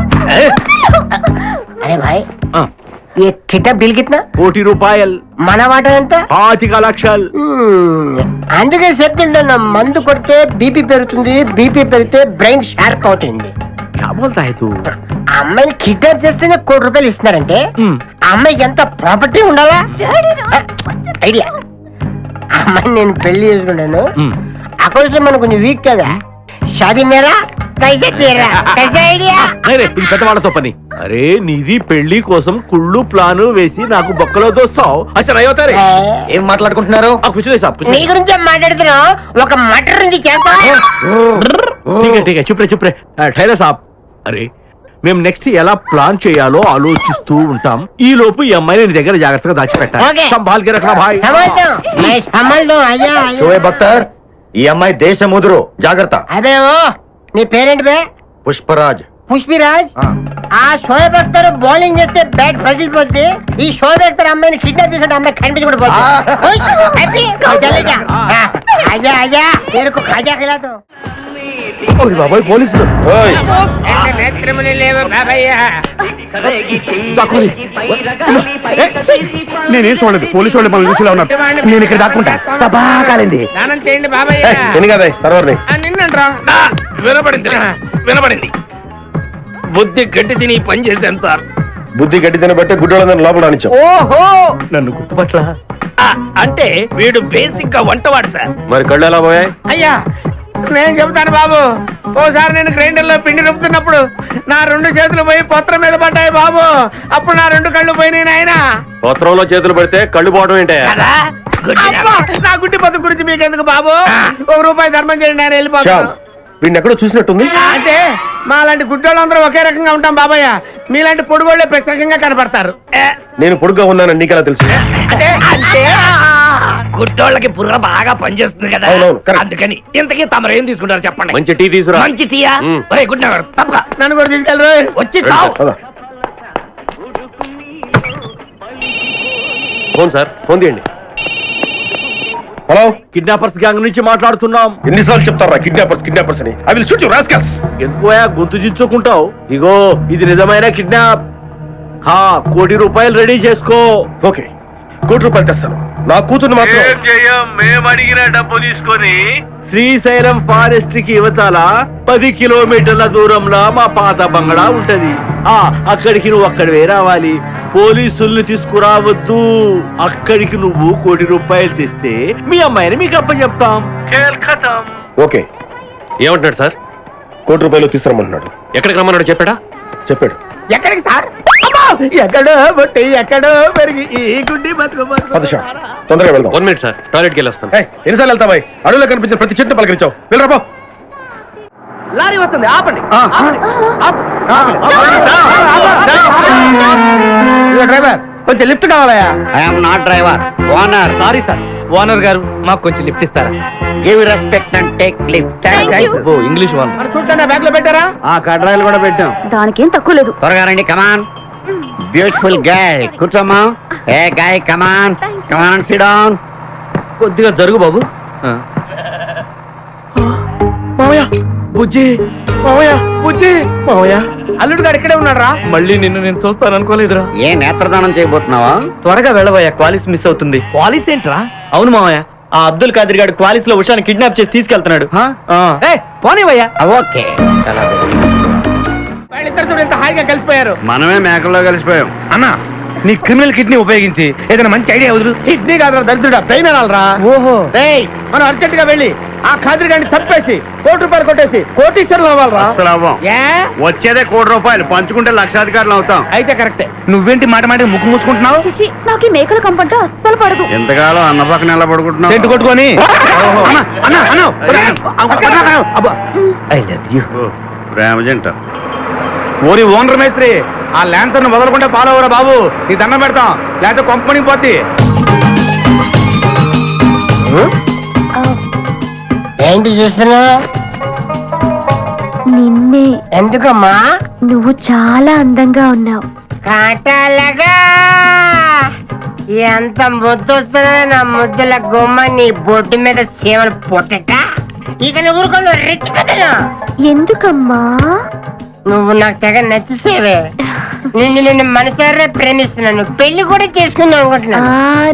अरे भाई ये कितना बिल कितना కోటి రూపాయలు మన వాట ఎంత 25 లక్షలు అందుకే చెప్తుంటాను మందు కొడితే బీపీ పెరుగుతుంది బీపీ పెరిగితే బ్రెయిన్ షార్ప్ అవుతుంది क्या बोलता है तू ఆ అమ్మాయిని కిడ్నాప్ చేస్తేనే ₹1 కోటి ఇస్తున్నారంటే ఆ అమ్మాయికి ఎంత ప్రాపర్టీ ఉండాలా ఐడియా ఆ అమ్మాయిని నేను పెళ్లి చేసుకున్నాను అకౌంట్స్ లో మనకు కొంచెం వీక్ కదా షాదీ మేరా కైసే తీరా కైసే ఐడియా ఇది పెద్దవాళ్ళతో పని అరే నీది పెళ్లి కోసం కుళ్ళు ప్లాను వేసి నాకు బొక్కలో దోస్తావు అచ్చా అయ్యోతారే ఏం మాట్లాడుకుంటున్నారు కూర్చునే సాబ్ నీ గురించే మాట్లాడుతున్నాం ఒక మటర్ ఉంది చేస్తా ठीक है चुप रे ठहरे साहब అరే మేము నెక్స్ట్ ఎలా ప్లాన్ చేయాలో ఆలోచిస్తూ ఉంటాం ఈ లోపు ఈ అమ్మాయిని నీ దగ్గర జాగ్రత్తగా దాచిపెట్టాలి ఓకే. సంభాల్ కే రఖనా భాయ్ సంభల్దో అయ్యా షోయబ్ అఖ్తర్ ఈ అమ్మాయి దేశముదురు జాగ్రత్త అదే ఓ నీ పేరెంట్ బే పుష్పరాజ్ పుష్పిరాజ్ ఆ షోయబ్ అఖ్తర్ బౌలింగ్ చేస్తే బ్యాట్ పగిలిపోద్ది ఈ షోయబ్ అఖ్తర్ అమ్మాయిని కిడ్నాప్ చేసిన అమ్మాయి కనిపించి కూడా పోతుంది ఖాజా ఖిలాతో బాబాయ్ పోలీసులు నేనేం చూడలేదు పోలీసు వాళ్ళు మనం చూసేలా ఉన్నారు నేను ఇక్కడ దాక్కుంటా కాలింది వినపడింది బుద్ధి గట్టి తిని పని చేశాను సార్. బుద్ధి గడ్డి తినబట్టే గుడ్డోళ్ళందరినీ లోపల రానిచ్చాం. ఓహో, నన్ను గుర్తుపట్ల అంటే వీడు బేసిక్ గా వంటవాడు సార్. మరి కళ్ళు ఎలా పోయాయి? అయ్యా నేను చెబుతాను బాబు, ఓసారి నేను గ్రైండర్ లో పిండి రుబ్బుతున్నప్పుడు నా 2 చేతులు పోయి పత్రం మీద పడ్డాయి బాబు. అప్పుడు నా 2 కళ్ళు పోయినాయి నాయన. పత్రంలో చేతులు పెడితే కళ్ళు పోవడం ఏంటే? నా గుడ్డి పత్రం గురించి మీకెందుకు బాబు, ₹1 ధర్మం చేయండి, నేను వెళ్ళిపోతాను. వీడిని ఎక్కడో చూసినట్టుంది. అంటే మా లాంటి గుడ్డోళ్ళందరూ ఒకే రకంగా ఉంటాం బాబయ్య, మీలాంటి పొడుగోళ్ళే ప్రత్యేకంగా కనపడతారు. నేను పొడుగ్గా ఉన్నానని నీకెలా తెలుసు? అంటే గుడ్డోళ్ళకి బుర్ర బాగా పనిచేస్తుంది కదా, అవునవును, కరెక్ట్. అందుకని ఇంతకీ తమరు ఏం తీసుకుంటారు చెప్పండి. మంచి టీ తీసుకురా. మంచి టీయా? ఒరే గుడ్ నగర్ తప్పక నన్ను కూడా తీసుకెళ్ళరు, వచ్చి చావు. ఫోన్ సార్, ఫోన్ తీయండి. హలో, కిడ్నాపర్స్ గ్యాంగ్ నుంచి మాట్లాడుతున్నాం. ఎన్నిసార్లు చెప్తారా కిడ్నాపర్స్ అని? I will shoot you rascals. ఎందుకు గొంతు చించుకుంటావు? ఇగో ఇది నిజమైన కిడ్నాప్. ₹1 కోటి రెడీ చేసుకో. ఓకే, ₹1 కోటి తెస్తాను. నా కూతురు మాత్రం మేము అడిగిన డబ్బు తీసుకొని శ్రీశైలం ఫారెస్ట్ కి యువతల 10 కిలోమీటర్ల దూరంలో మా పాత బంగళా ఉంటది. అక్కడికి నువ్వు అక్కడివే రావాలి. పోలీసుల్ని తీసుకురావద్దు. అక్కడికి నువ్వు ₹1 కోటి తెస్తే మీ అమ్మాయిని మీకు అప్పచెప్తాం. ఓకే. ఏమంటున్నాడు సార్? ₹1 కోటి తీసుకురమ్మంటున్నాడు. ఎక్కడికి రమ్మన్నాడు చెప్పాడా? చెప్పాడు. ఎక్కడికి సార్? ఎక్కడో బొట్టి ఎక్కడో పెరిగి ఈ గుడ్డి బతుకు తొందరగా వెళ్దాం. 1 మినిట్ సార్, టాయిలెట్కి వెళ్ళి వస్తాను. ఎన్నిసార్లు వెళ్తా బాయ్? అడవిలో కనిపించిన ప్రతి చెట్టు పలకరించావు. వెళ్ళరాబో. లారీ వస్తుంది, ఆపండి. డ్రైవర్ కొంచెం లిఫ్ట్ కావాలయా? I'm not driver, owner. Sorry sir, owner గారు మాకు కొంచెం లిఫ్ట్ ఇస్తారా? Give respect and take lift. English owner. మరి చూడండి, బ్యాగ్ లో పెట్టారా? కడ్రాయిలు కూడా పెట్టాం. దానికేం తక్కువ లేదు. త్వరగా రండి, కమాన్. బ్యూటిఫుల్ గర్ల్, కూర్చోమ్మా. ఏ గాయ్, కమాన్ కమాన్, సిట్ డౌన్. కొద్దిగా జరుగు బాబు. మావయ్య, బుజ్జి మావయ్య, బుజ్జి మావయ్య, అల్లుడు గారు ఇక్కడే ఉన్నారా? మళ్ళీ నిన్ను నేను చూస్తాను అనుకోలేదురా. ఏ నేత్రదానం చేయబోతున్నావా? త్వరగా వెళ్ళవయ్యా, క్వాలిస్ మిస్ అవుతుంది. క్వాలిస్ ఏంట్రా? అవును మావయ్య, ఆ అబ్దుల్ ఖాదర్ గారు క్వాలిస్ లో ఉషాని కిడ్నాప్ చేసి తీసుకెళ్తున్నాడు. పోనీవయ్యా. ఓకే, వాళ్ళిద్దరు చూడు ఎంత హాయిగా కలిసిపోయారు. మనమే మేకల్లో కలిసిపోయాం. అన్నా, నీ క్రిమినల్ కిడ్నీ ఉపయోగించి ఏదైనా మంచి ఐడియా వదులు. కిడ్నీ కాదురా దరిద్రుడా, బ్రెయిన్ అనాలరా. ఓహో, మనం అర్జెంట్ గా వెళ్ళి ఆ ఖాదర్ గారిని చంపేసి ₹1 కోటి కొట్టేసి కోటీశ్వరులు అవ్వాలరా. అసలు అవ్వం. వచ్చేదే ₹1 కోటి, పంచుకుంటే లక్షాధికారులు అవుతాం. అయితే కరెక్టే. నువ్వేంటి మాట మాట ముక్కు మూసుకుంటున్నావు? చిచి, నాకు ఈ మేకల కంపంటే అస్సలు పడదు. ఎంతకాలం అన్న పక్కన ఎలా పడుకుంటున్నావు? సెంటు కొట్టుకొని ప్రేమ జంట. ఓరి ఓనర్ మేస్త్రి, ఆ ల్యాన్సర్ ను వదలకుండా ఫాలో అవరా బాబు, నీ దండం పెడతాం, లేకపోతే కొంపని పోతి. ఏంటి చూస్తున్నా? నిన్నే. ఎందుకమ్మా? నువ్వు చాలా అందంగా ఉన్నావు. కాటాలగా ఎంత ముద్దు వస్తుందో నా ముద్దుల గుమ్మ, నీ బొడ్డు మీద చీమలు పొట్టట. ఇక నువ్వు ఊరుకోను రెచ్చిపోతాను. ఎందుకమ్మా? నువ్వు నాకు తెగ నచ్చేసేవే. నిన్ను మనసారా ప్రేమిస్తున్నాను, పెళ్లి కూడా చేసుకుందాం అనుకుంటున్నాను.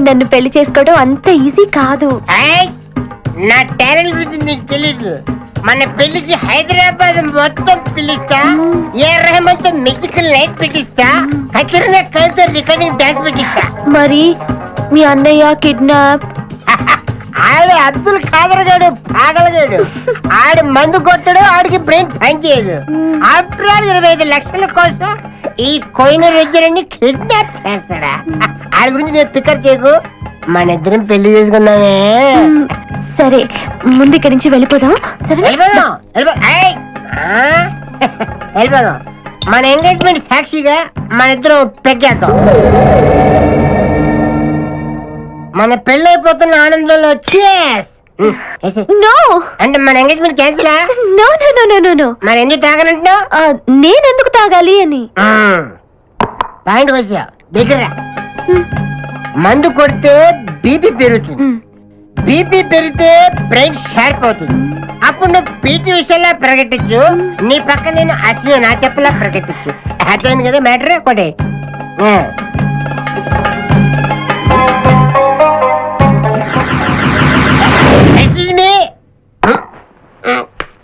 నన్ను పెళ్లి చేసుకోవడం అంత ఈజీ కాదు. ఏయ్, నా టాలెంట్ గురించి నీకు తెలీదు. మన పెళ్లికి హైదరాబాద్ మొత్తం పిలుస్తా, ఏ రెహమాన్ తో మ్యూజికల్ నైట్ పెట్టిస్తా, ఖచ్చితంగా కలిసి రికార్డింగ్ డాన్స్ పెట్టిస్తా. మరి మీ అన్నయ్య కిడ్నాప్? ఆడు అబ్దుల్ ఖాదర్ గాడు పాగలగాడు. ఆడు మందు కొట్టడు, ఆడికి బ్రెయిన్ పనిచేయదు. ఆఫ్టర్ ఆల్ 25 లక్షల కోసం ఈ కోయిన రెజ్జరని కిడ్నాప్ చేస్తాడా? ఆడి గురించి నేను పికర్ చేయకు, మన ఇద్దరం పెళ్లి చేసుకుందామే. సరే, ముందు ఇక్కడి నుంచి వెళ్ళిపోదాం. సరే, వెళ్ళిపోదాం. ఏయ్, వెళ్ళిపోదాం. మన ఎంగేజ్మెంట్ సాక్షిగా మన ఇద్దరం పెగ్గేద్దాం. మన పెళ్ళైపోతున్న ఆనందంలో cheers. నో అంటే మన ఎంగేజ్మెంట్ క్యాన్సిలా? No no no no no no. మరి ఎందుకు తాగనంటున్నావు? నేనెందుకు తాగాలి అని. పాయింట్ వచ్చా దగ్గర. మందు కొడితే బీపీ పెరుగుతుంది, బీపీ పెరిగితే బ్రెయిన్ షార్ప్ అవుతుంది. అప్పుడు నువ్వు పీటీ విషయంలో ప్రకటించు, నీ పక్క నేను అసలు నా చెప్పలా ప్రకటించు. అర్థమైంది కదా మ్యాటర్? ఒకటి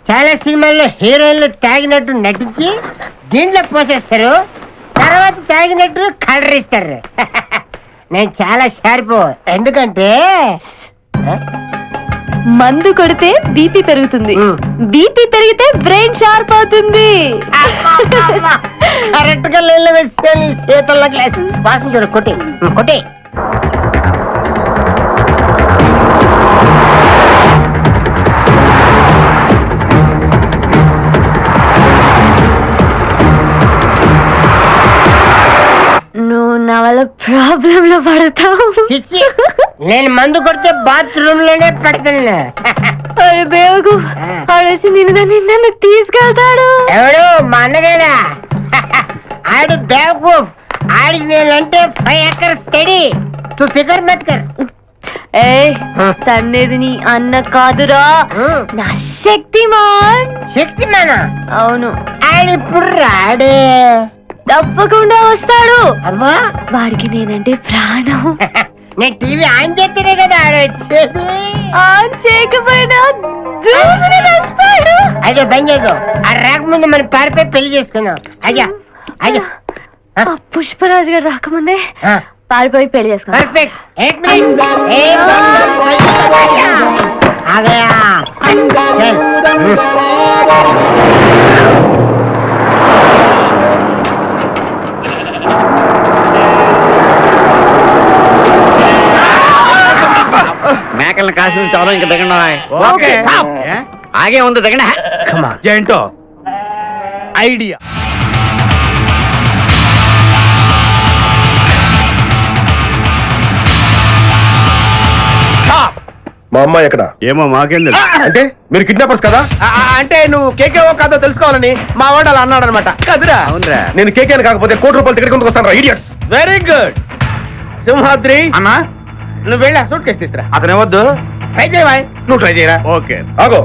చాలా సినిమాల్లో హీరోయిన్లు తాగినట్టు నటించి దీంట్లో పోసేస్తారు, తర్వాత తాగినట్టు కలర్ ఇస్తారు. నేను చాలా షార్ప్, ఎందుకంటే మందు కొడితే బీపీ పెరుగుతుంది, బీపీ పెరిగితే బ్రెయిన్ షార్ప్ అవుతుంది. కరెక్ట్ గా లైన్లో వేసుకొని చేతుల్లో గ్లాస్ వాసన చూడు. కొట్టి కొట్టి నువ్వు నా వల్ల ప్రాబ్లం లో పడతావు. చిచ్చి, నేను మందు కొడితే బాత్రూమ్ లోనే పడతాను. అరే బేవకు, ఆడేసి నిన్ను తీసుకెళ్తాడు. ఎవడు? మా అన్నగాడా? ఆడు బేవకు. ఆడికి నేనంటే 5 acres స్టడీ. తు ఫికర్ మత్ కర్. ఏ తన్నేది నీ అన్న కాదురా, నా శక్తిమాన్. శక్తిమానా? అవును. ఆడిప్పుడు రాడే. తప్పకుండా వస్తాడు. అమ్మా, వాడికి నేనంటే ప్రాణం. నేను టీవీ ఆన్ చేస్తేనే కదా ఆడు వచ్చేది. ఆన్ చేయకపోయినా దూసుని వస్తాడు. అయ్యో బంద్ చేయదు. ఆ రాకముందు మనం పారిపోయి పెళ్లి చేసుకున్నాం. అయ్యా అయ్యా పుష్పరాజు గారు రాకముందే పారిపోయి పెళ్లి చేసుకున్నాం. పర్ఫెక్ట్. ఏక్ మినిట్. ఆగయా. మేకల్ని కాసిన చాలా ఇంకా దిగండి. ఓకే. ఆగే ఉంది దిగండి. ఏంటో ఐడియా. మా అమ్మాయి ఎక్కడ? ఏమో మాకేం అంటే మీరు కిడ్నాపర్స్ కదా? అంటే నువ్వు కేకేవో కాదో తెలుసుకోవాలని మా వాడు అలా అన్నాడు అనమాట. కదురా? అవునరా. నేను కేకేని కాకపోతే ₹1,00,00,000 టికెట్ కొందుకు వస్తాను. ఇడియట్స్. Very good. సింహాద్రి, అన్నా, నువ్వు వెళ్ళా సూట్ కేసు తీసుకురా. అతనే వద్దు. ట్రై చేయవా? నువ్వు ట్రై చేయరా. ఓకే. ఆగో.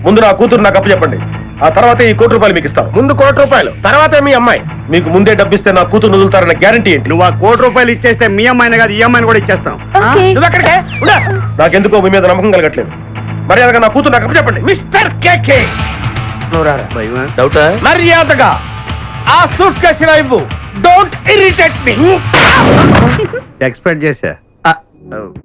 ముందు నా కూతురు నాకు అప్పు చెప్పండి, ఆ తర్వాత ఈ ₹1,00,00,000 మీకు ఇస్తాను. ముందు ₹1,00,00,000, తర్వాత మీ అమ్మాయి. మీకు ముందే డబ్బిస్తే నా కూతురు వదులుతారన్న గ్యారంటీ ఏంటి? నువ్వు ఆ ₹1,00,00,000 ఇచ్చేస్తే మీ అమ్మాయిని కాదు ఈ అమ్మాయిని కూడా ఇచ్చేస్తాం. ఓకే. నువ్వు ఎక్కడికే? ఉండు. నాకెందుకో మీ మీద నమ్మకం కలగట్లేదు. మర్యాదగా నా కూతురు నాకు అప్పు చెప్పండి. మిస్టర్ కేకే, నువ్వు రారా. డౌటా? మర్యాదగా ఆ సూట్ కేసు ఇవ్వు. Don't irritate me. ఎక్స్పెక్ట్ చేశా.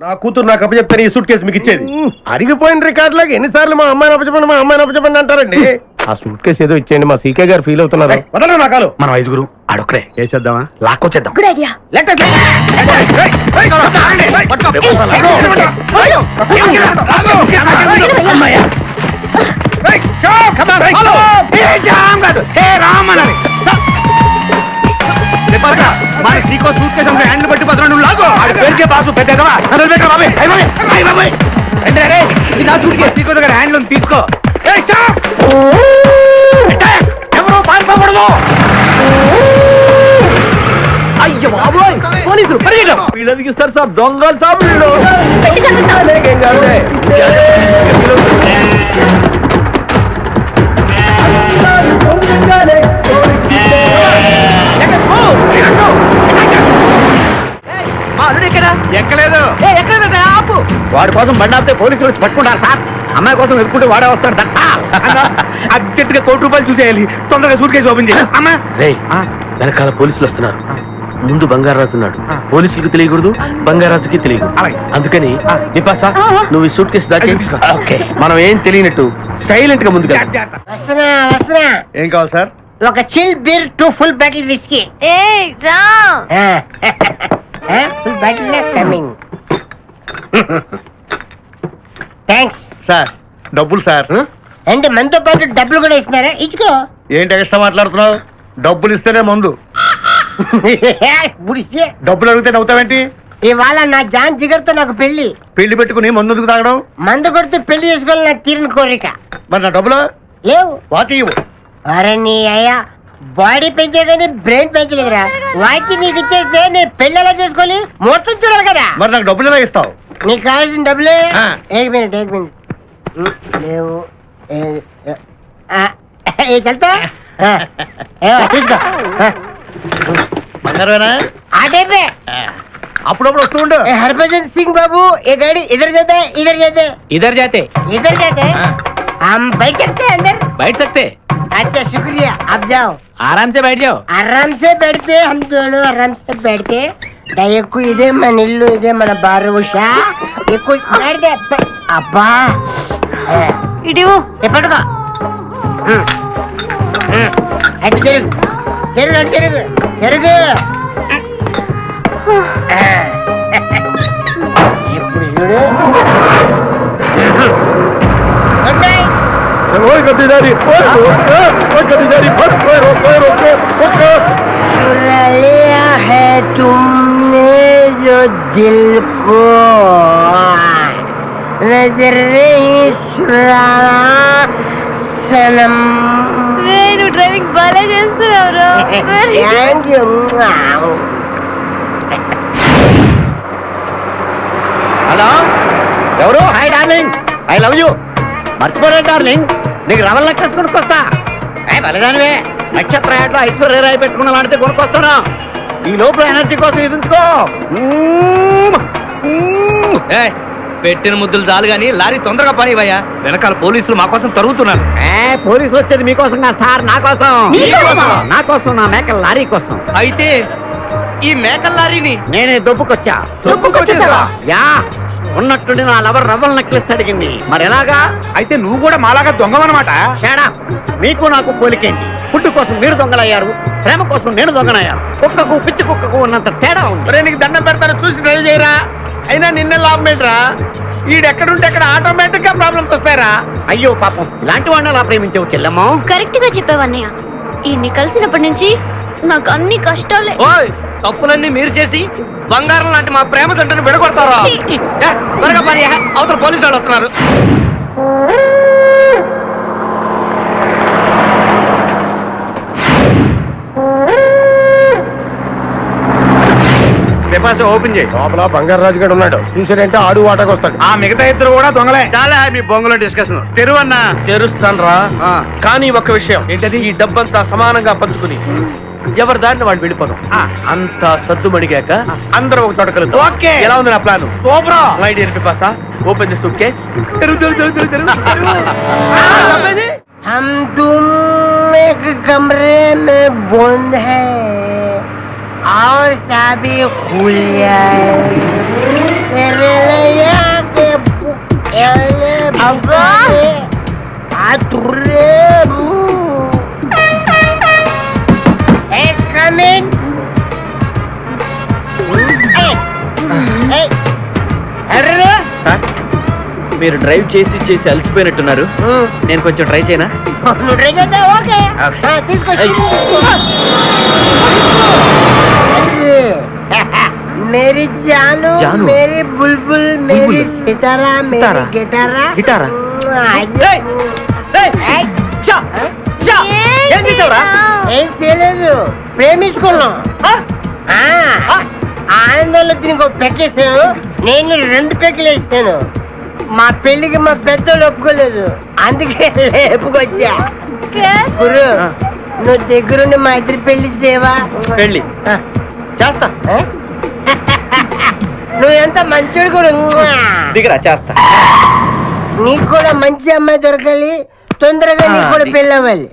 నా కూతురు నాకు అప్పు చెప్తే ఈ సూట్ కేసు మీకు ఇచ్చేది. అరిగిపోయిన రికార్డులకు ఎన్నిసార్లు మా అమ్మాయిని అప్పచెప్పండి, మా అమ్మాయిని అప్పచెప్పండి అంటారండి. ఆ సూట్ కేసు ఏదో ఇచ్చేయండి, మా సీకే గారు ఫీల్ అవుతున్నారు. వదలరు నా కాలు. మనం 5 ఆడొక్కడే వేసేద్దామా? లాక్కొచ్చేద్దాం. Good idea. మన సీకో సూట్ కేసు హ్యాండ్ పట్టి పత్రం నువ్వు లాగో. పేరుకే బాసు పెద్దగా నా సూట్ కేసు సీకో దగ్గర హ్యాండ్ లోన్ తీసుకో. ఎవరు పారిపోకూడదు. అయ్యో బాబోయ్, పోలీసులు పరిగెత్తం. వీళ్ళకి ఇస్తారు సాబ్, దొంగలు సాబ్ వీళ్ళు. వాడి కోసం బండి ఆపితే పోలీసులు వచ్చి పట్టుకుంటారు సార్. అమ్మాయి కోసం వెతుకుంటే వాడే వస్తాడు సార్. అర్జెంట్ గా ₹1,00,00,000 చూసేయాలి. తొందరగా సూట్ కేసు ఓపెన్ చేయాలి. అమ్మా రేయ్ వెనకాల పోలీసులు వస్తున్నారు. ముందు బంగారాజు ఉన్నాడు. పోలీసులకు తెలియకూడదు, బంగారాజుకి తెలియకూడదు. అందుకని నిపాసా నువ్వు ఈ సూట్ కేసు దాచి మనం ఏం తెలియనట్టు సైలెంట్ గా ముందుకు వస్తున్నా వస్తున్నా. ఏం కావాలి సార్? ఒక chill beer 2 full bottle whisky. Full bottle coming. Thanks sir డబ్బులు సార్. అంటే మనతో పాటు డబ్బులు కూడా ఇస్తున్నారా? ఇచ్చుకో. ఏంటి ఎక్స్ట్రా మాట్లాడుతున్నావు? డబ్బులు ఇస్తేనే మందు. గుడిసే. డబ్బులు అడిగితే నవ్వుతావేంటి? ఇవాళ నా జాన్ జిగర్తో నాకు పెళ్లి. పెళ్లి పెట్టుకుని మందు ఎందుకు తాగడం? మందు కొడితే పెళ్లి చేసుకోవాలి నా తీరిన కోరిక. మరి నా డబ్బులు లేవు. వాటి ఇవ్వు. అరే నీ అయ్యా బాడీ పెంచే కానీ బ్రెయిన్ పెంచలేదురా. వాచి నీకు ఇచ్చేస్తే నేను పెళ్లి ఎలా చేసుకోవాలి? మొత్తం చూడాలి కదా. మరి నాకు డబ్బులు ఎలా ఇస్తావు? నీకు కావాల్సిన డబ్బులే. ఆ. ఏక్ మినిట్ లేవు. చల్తా తీసుకో. బంగారమేనా? ఆ టైపే. అప్పుడప్పుడు వస్తూ ఉండు. हरभजन सिंह बाबू ये गाड़ी इधर जाता है इधर जाते हैं इधर जाते इधर जाते हैं. हम बैठ सकते हैं अंदर? बैठ सकते. अच्छा शुक्रिया आप जाओ. आराम से बैठ जाओ. आराम से बैठते हम दोनों आराम से बैठते. ఎక్కువ ఇదే మన ఇల్లు ఇదే మన బారు ఉషా ఎక్కువ మాట్లాడితే అబ్బా ఇడివో ఎప్పటికో అటు జరుగు జరుగు అటు జరుగు జరుగు. ఇప్పుడు చూడు चुरा लिया है तुमने जो दिल को नजर नहीं चुराना सनम. నువ్వు డ్రైవింగ్ బాగా చేస్తున్నావు. Thank you. హలో ఎవరు? Hi darling, I love you. మర్చిపోలేదు డార్లింగ్, నీకు రవల్ నెక్లెస్ కొనుక్కొస్తా. బలదానివే నక్షత్ర యాడ్లో ఐశ్వర్యరాయ్ పెట్టుకున్న లాంటిది కొనుక్కొస్తాను. ఈ లోపల ఎనర్జీ కోసం ఎదుంచుకో. పెట్టిన ముద్దులు చాలు గాని లారీ తొందరగా పని ఇవ్వయ్యా. వెనకాల పోలీసులు మా కోసం తరుగుతున్నారు. పోలీసులు వచ్చేది మీకోసం కాదు సార్, నా కోసం. నా కోసం, నా మేకల లారీ కోసం. అయితే ఈ మేకల లారీని నేనే దొబ్బుకొచ్చా. యా ఉన్నట్టుండి నా లవర్ రవ్వల్ నెక్లెస్ అడిగింది. మరి ఎలాగా? అయితే నువ్వు కూడా మాలాగా దొంగవన్నమాట. షేడా మీకు నాకు పోలికేంటి? ఫుడ్ కోసం మీరు దొంగలయ్యారు, ప్రేమ కోసం నేను దొంగనయ్యాను. కుక్కకు పిచ్చి కుక్కకు ఉన్నంత తేడా ఉంది. నీకు దండం పెడతాను, చూసి డ్రైవ్ చేయరా. అయినా నిన్న లాభం ఏంట్రా? ఈడెక్కడుంటే అక్కడ ఆటోమేటిక్ గా ప్రాబ్లమ్స్ వస్తాయరా. అయ్యో పాపం, ఇలాంటి వాడిని అలా ప్రేమించవు చెల్లమ్మా. కరెక్ట్ గా చెప్పావన్నయ్య. ఈయన్ని కలిసినప్పటి నుంచి నాకు అన్ని కష్టాలే. ఓయ్ తప్పులన్నీ మీరు చేసి బంగారం లాంటి మా ప్రేమ జంటను విడగొడతారా? త్వరగా పని, అవతల పోలీసు వాళ్ళు వస్తున్నారు. ఓపెన్ చేయి. లోపల బంగారాజు గారు ఉన్నాడు. చూసాడంటే ఆడు వాటకు వస్తాడు. ఆ మిగతా ఇద్దరు కూడా దొంగలే. చాలా మీ బొంగులో డిస్కషన్. తెరువన్నా తెరుస్తాను రా. కానీ ఒక విషయం ఏంటది? ఈ డబ్బంతా సమానంగా పంచుకుని ఎవరి దారిని వాళ్ళు వెళ్ళిపోతాం. అంతా సద్దుమడిగాక అందరూ ఒక తోట కలుద్దాం. ఓకే, ఎలా ఉంది నా plan? Super. My dear పిపాసా, open the suit case. हम तुम एक कमरे में बंद है और साबी खुल जाए तेरे लिए के अब्बा आतुरे एक कमिंग अरे మీరు డ్రైవ్ చేసి చేసి అలసిపోయినట్టున్నారు. నేను కొంచెం ట్రై చేయనా? ఓకే తీసుకో. मेरी जानू, जानू? मेरी बुलबुल, मेरी सितारा, मेरी गिटारा. గిటారా? ఏం చేయలేదు, ప్రేమించుకున్నాం. ఆనందంలో దీనికి ఒక పెక్కేసాను, నేను 2 పెక్కలు వేసాను. మా పెళ్లికి మా పెద్దలు ఒప్పుకోలేదు, అందుకే లేపుకొచ్చా. గురు నువ్వు దగ్గరుండి మా ఇద్దరి పెళ్లి చేయవా? పెళ్ళి చేస్తా. నువ్వు ఎంత మంచోడు కూడా దిగరా చేస్తా. నీకు కూడా మంచి అమ్మాయి దొరకాలి, తొందరగా నీకు కూడా పెళ్ళి అవ్వాలి.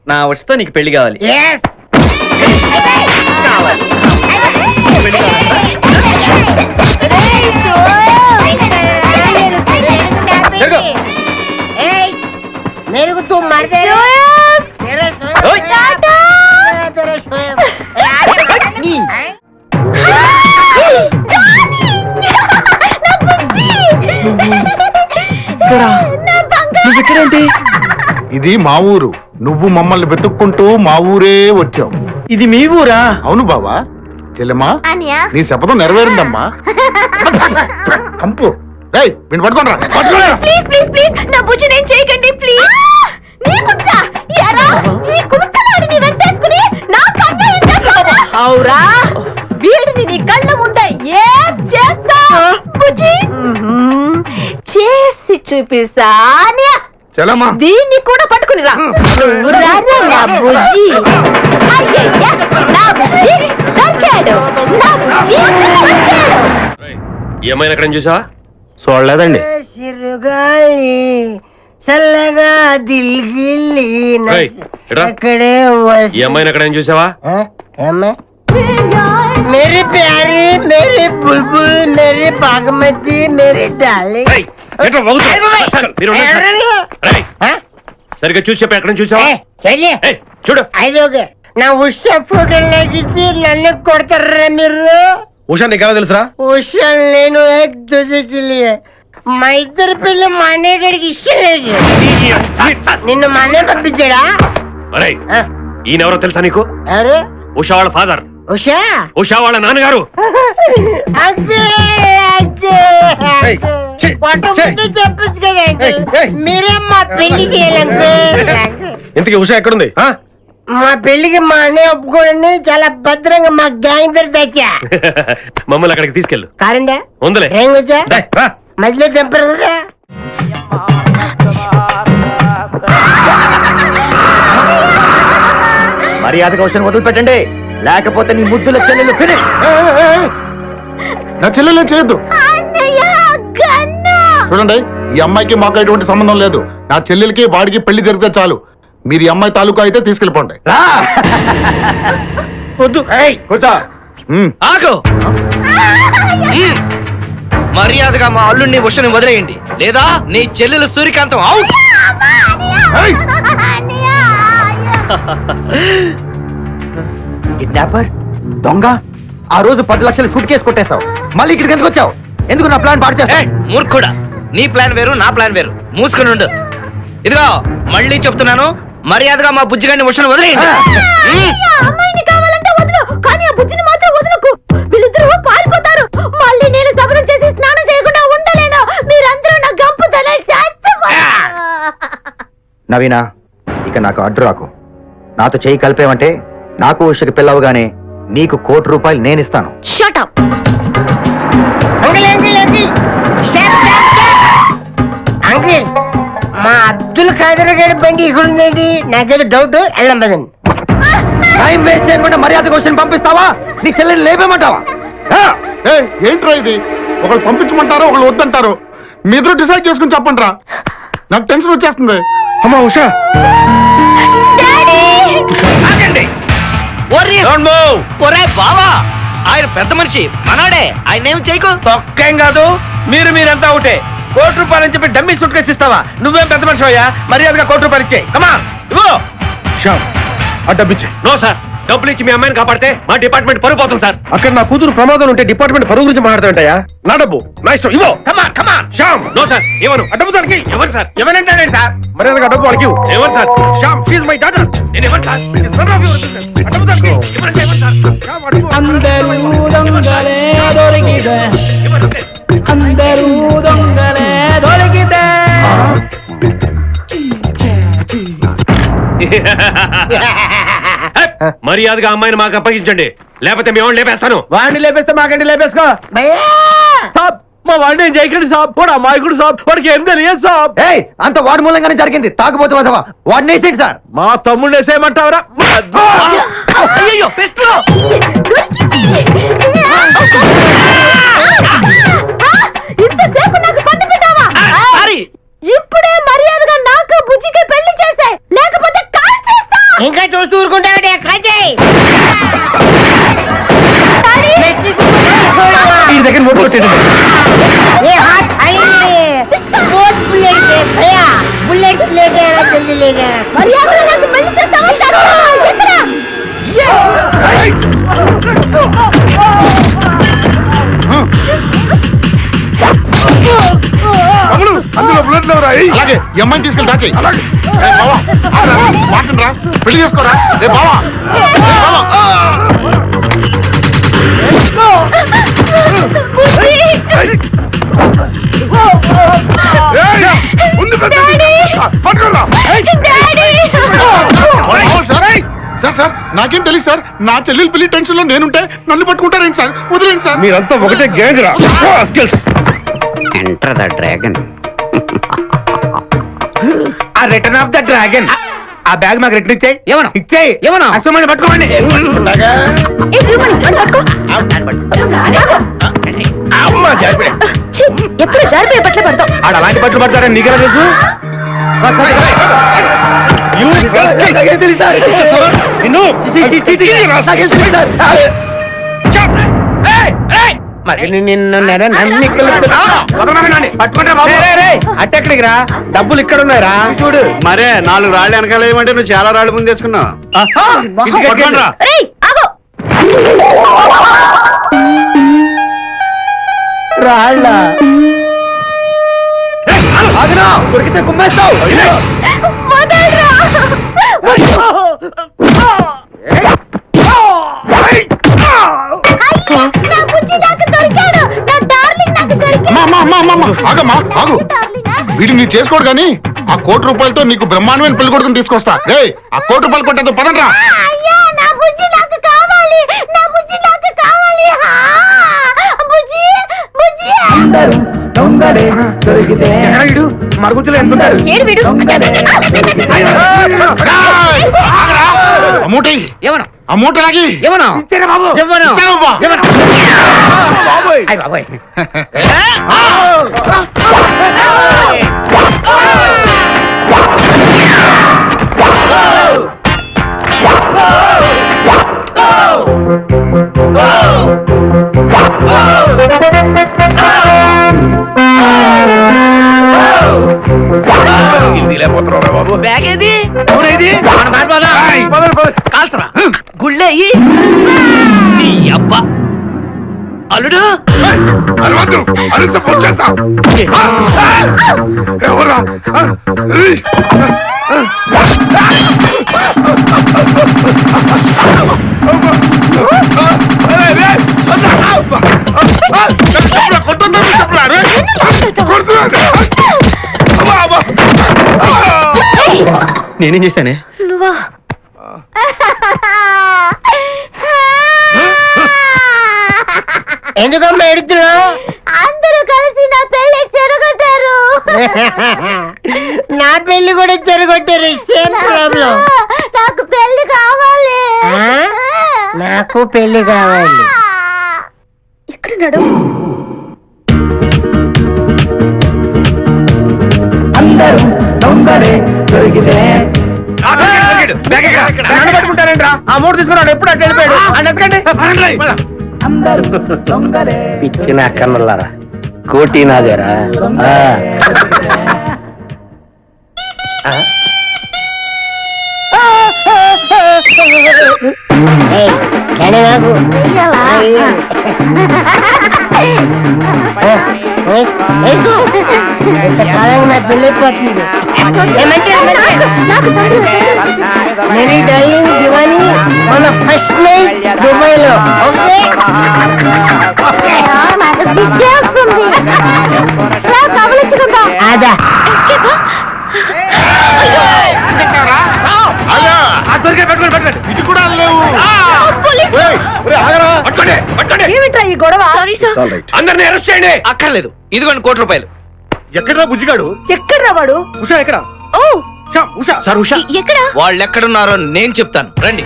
నా వచ్చతో నీకు పెళ్లి కావాలి. Yes. Hey, मेरे को तुम मार दे रहे हो? तेरे तेरे నువ్వెక్కడేంటి? ఇది మా ఊరు. నువ్వు మమ్మల్ని వెతుక్కుంటూ మా ఊరే వచ్చావు. ఇది మీ ఊరా? అవును బావా. చెల్లెమ్మా, అన్నయ్య నీ శపథం నెరవేరిందమ్మా. కంపు వీడిని పట్టుకోండి ప్లీజ్ ప్లీజ్ ప్లీజ్ నా బుజ్జి నేను చేయకండి ప్లీజ్. అవురా వీడిని నీ కళ్ళ ముందే ఏం చేస్తా బుజ్జి చేసి చూపిస్తా. చెల్లెమ్మా, దీన్ని కూడా పట్టుకుని రా. నా బుజ్జి అయ్యయ్య, నా బుజ్జి దొరికాడు, నా బుజ్జి దొరికాడు. ఏమైనా ఎక్కడ చూసా? చూడలేదండి. సిరుగాలి చల్లగా దిల్గిల్లి ఏయ్, ఎట్రా? అక్కడే ఈ అమ్మాయిని ఎక్కడ చూసావా? मेरी प्यारी मेरी बुलबुल मेरी बागमती मेरी डार्लिंग ఏయ్, ఎట్రా వాగుతావ్? అసలు మీరు ఉండండి సార్. రేయ్, సరిగ్గా చూసి చెప్పి ఎక్కడ చూసావా? చల్లే ఏయ్, చూడు. అదొకే నా ఉషా ఫోటో లాగిచ్చి నన్ను కొడతారా మీరు? ఉషా నీకెలా తెలుసురా? ఉషా నేను ఏక్ దూజకి లియే మా ఇద్దరి పిల్ల మా అన్నయ్య గడికి ఇష్టం లేదు. నిన్ను మా అన్నయ్య పంపించాడా? అరేయ్, ఈయనెవరో తెలుసా నీకు? ఎవరు? ఉషా వాళ్ళ ఫాదర్. ఉషా ఉషా వాళ్ళ నాన్నగారు. అంతే అంతే ఫోటో ముందు చెప్పచ్చు కదా అంకుల్. మీరే మా పెళ్లి చేయాలంటే ఇంతకీ ఉషా ఎక్కడుంది? మా పెళ్లికి మా అన్నయ్య ఒప్పుకోండి చాలా భద్రంగా మా గ్యాంగ్ దగ్గర తెచ్చా. మమ్మల్ని అక్కడికి తీసుకెళ్ళు. కారండా ఉందలే. ట్రైన్ వచ్చా రేయ్, రా. మధ్యలో తెంపరు కదా. మర్యాద కౌశం వదిలిపెట్టండి, లేకపోతే నీ ముద్దుల చెల్లెలు ఫినిష్. నా చెల్లెలే చేయొద్దు. చూడండి, ఈ అమ్మాయికి మాకు ఎటువంటి సంబంధం లేదు. నా చెల్లెలకి వాడికి పెళ్లి జరిగితే చాలు. మీరు ఈ అమ్మాయి తాలూకా అయితే తీసుకెళ్ళిపోండి. వద్దు. కూర్చో. ఆగు. మర్యాదగా మా అల్లుడిని ఉషని వదిలేయండి, లేదా నీ చెల్లెలు సూర్యకాంతం అవుట్. కిడ్నాపర్, దొంగ, ఆ రోజు 10 లక్షలు సూట్ కేసు కొట్టేశావు. మళ్ళీ ఇక్కడికి ఎందుకు వచ్చావు? ఎందుకు నా ప్లాన్ పాడు చేస్తావు? మూర్ఖుడా, నీ ప్లాన్ వేరు నా ప్లాన్ వేరు. మూసుకుని ఉండు. ఇదిగో మళ్ళీ చెప్తున్నాను, మర్యాదగా మా బుజ్జిగాడిని ఉషను వదిలేయండి. అమ్మాయిని కావాలంటే వదులు, కానీ ఆ బుజ్జిని మాత్రం వదలకు. వీళ్ళిద్దరూ పారిపోతారు. మళ్ళీ నేను శబరం చేసి స్నానం చేయకుండా ఉండలేను. మీరందరూ నా గంపు తల నవీనా, ఇక నాకు అడ్డు రాకు. నాతో చేయి కలిపేమంటే నాకు ఉషకి పిల్లవగానే నీకు ₹1 కోటి నేనిస్తాను. Shut up. Uncle uncle uncle stop stop stop. Uncle మా అబ్దుల్ ఖాదర్ గారి బండి ఇక్కడ ఉందండి. నాకేదో డౌట్, వెళ్ళం పదండి. టైం వేస్ట్ చేయకుండా మర్యాద క్వశ్చన్ పంపిస్తావా? నీ చెల్లెని లేపేమంటావా? ఏంట్రా ఇది? ఒకళ్ళు పంపించమంటారు, ఒకళ్ళు వద్దంటారు. మీ ఇద్దరు డిసైడ్ చేసుకుని చెప్పండి రా. నాకు టెన్షన్ వచ్చేస్తుంది. అమ్మా ఉషా, ఆగండి. ఒరే బావా, ఆయన పెద్ద మనిషి మనోడే, ఆయన ఏమి చేయకు. తొక్కేం కాదు. మీరంతా ఒకటే. ₹1 కోటి అని చెప్పి డమ్మీ సూట్ కేసు ఇస్తావా? నువ్వేం పెద్ద మనిషి అయ్యా? మర్యాదగా ₹1 కోటి ఇచ్చేయి. కమా ఇవ్వు. శ్యామ్, ఆ డబ్బిచ్చే. నో సార్, డబ్బులు ఇచ్చి మీ అమ్మాయిని కాపాడితే మా డిపార్ట్మెంట్ పరుగు పోతుంది సార్. అక్కడ నా కూతురు ప్రమాదం ఉంటే డిపార్ట్మెంట్ పరువు గురించి మాట్లాడుతుంటాయా? నా డబ్బు నా ఇష్టం. ఇవ్వు. కమాన్ కమాన్. శ్యామ్, నో సార్, ఇవ్వను. ఆ డబ్బు దానికి ఎవరు సార్? ఎవరంటారండి సార్? మర్యాదగా డబ్బు వాడికి ఇవ్వు. ఎవరు sir? Shyam, she my daughter. నేను ఎవరు సార్? ఆ డబ్బు దానికి ఎవరంటే ఎవరు సార్? శ్యామ్, వాడికి ఇవ్వు. అందరూ దొంగలే దొరికితే, అందరూ దొంగలే దొరికితే. మర్యాదగా అమ్మాయిని మాకు అప్పగించండి, లేకపోతే మేము లేపేస్తాను. వాడిని లేపేస్తే మాకండి లేపేసుకో. భయ్యా సాబ్, మా వాడిని ఏం చేయకండి సాబ్. వాడు అమాయకుడు సాబ్. వాడికి ఏం తెలియదు సాబ్. ఏయ్, అంత వాడి మూలంగానే జరిగింది. తాగుబోతు వదవా, వాడిని వేసేయండి సార్. మా తమ్ముడు వేసేయమంటావరా? అయ్యో పెస్ట్లో. ఇంకా చూస్తూ ఊరుకుంటావు కాజాయ్ ఈ దగ్గర నోట్ కొట్టేది ये हाथ आएंगे बहुत बुलेट है भैया बुलेट लेके आना जल्दी लेके आना మర్యాదగా నాకు పెళ్లి చేస్తావా ఎక్కడా తమ్ముడు, అందులో బుల్లెట్ లేవురా, ఏయ్. అలాగే ఈ అమ్మాయిని తీసుకెళ్ళి దాచేయి. ఏయ్ బావా, మాటండి రా, పెళ్లి చేసుకోరా. రే బావా, రే బావా. ఏయ్, ముందు పెట్టండి. పట్టుకోరా. సార్ సార్ నాకేం తెలియదు సార్, నా చెల్లెలు పెళ్లి టెన్షన్ లో నేనుంటే నన్ను పట్టుకుంటారేంటి సార్, వదిలేండి సార్. మీరంతా ఒకటే గ్యాంగ్ రా. Enter the dragon. ఆ రిటర్న్ ఆఫ్ ద డ్రాగన్. ఆ బ్యాగ్ మాకు రిటర్న్ ఇచ్చేయి. ఏమన్నా ఇచ్చేయి. ఏమన్నా అసలు పట్టుకోమండి. ఎప్పుడు జారిపోయే బట్టలు పడతావు ఆడ అలాంటి బట్టలు పడతారని నీకెలా తెలుసు? అట్టెక్కడికి రా, డబ్బులు ఇక్కడ ఉన్నాయిరా చూడు. మరే 4 రాళ్ళు వెనకాల ఏమంటే నువ్వు చాలా రాళ్ళు ముందు తెచ్చుకున్నావు. రేయ్ ఆగో రాళ్ళ దొరికితే కుమ్మేస్తావు. వదలరా నా బుజ్జి నాకు దొరికాడు నా డార్లింగ్ నాకు దొరికాడు ఆగమ్మా ఆగు, వీడిని నీ చేసుకోడు కానీ ఆ ₹1,00,00,000తో నీకు బ్రహ్మాండమైన పెళ్లి కొడుకుని తీసుకొస్తా. రే ఆ ₹1,00,00,000 కొట్టేదో పదండ్రా. అయ్యా నా బుజ్జి నాకు కావాలి నా బుజ్జి నాకు కావాలి బుజ్జి బుజ్జి మరుగుతులు ఎంత ఉంటారు? ఏడు వీడు అమూటి ఏమన్నా అమూట లాగి ఏమన్నా బాబు ఇచ్చావబ్బా. బాబోయ్ బ్యాగ్ ఏది? కాల్సరా గుళ్ళే నీ అబ్బా అల్లుడు. ఎవరా నేనేం చేశానే? నువ్వా ఎందుకమ్మా ఎడుతున్నావు? అందరూ కలిసి నా పెళ్లి చెడగొట్టారు నా పెళ్లి కూడా చెరగొట్టారు. Same problem. నాకు పెళ్లి కావాలి నాకు పెళ్లి కావాలి. ఎక్కడున్నాడు పట్టుకుంటారేంట్రా? ఆ మూడు తీసుకున్నాడు ఎప్పుడు అట్లా వెళ్ళిపోయాడు. అని ఎందుకండి పిచ్చిన కన్నులారా, కోటి నాదేరా. ఇంతకాలం నా పెళ్లి అయిపోతుంది. मेरी डार्लिंग दीवानी మన ఫస్ట్ నైట్ దుబాయ్ లో. ఓకే నాకు సిగ్గేస్తుంది రా కవలించుకుందాం అదా ఇది కూడా లేవు. ఏమిట్రా ఈ గొడవ సారీ సార్ అందరినీ అరెస్ట్ చేయండి. అక్కర్లేదు, ఇదిగోండి ₹1,00,00,000. ఎక్కడా బుజ్జిగాడు? ఎక్కడ్రా వాడు ఉషా ఎక్కడ? ఓ ఉషా సార్ ఉషా, ఎక్కడ వాళ్ళు ఎక్కడున్నారో నేను చెప్తాను, రండి.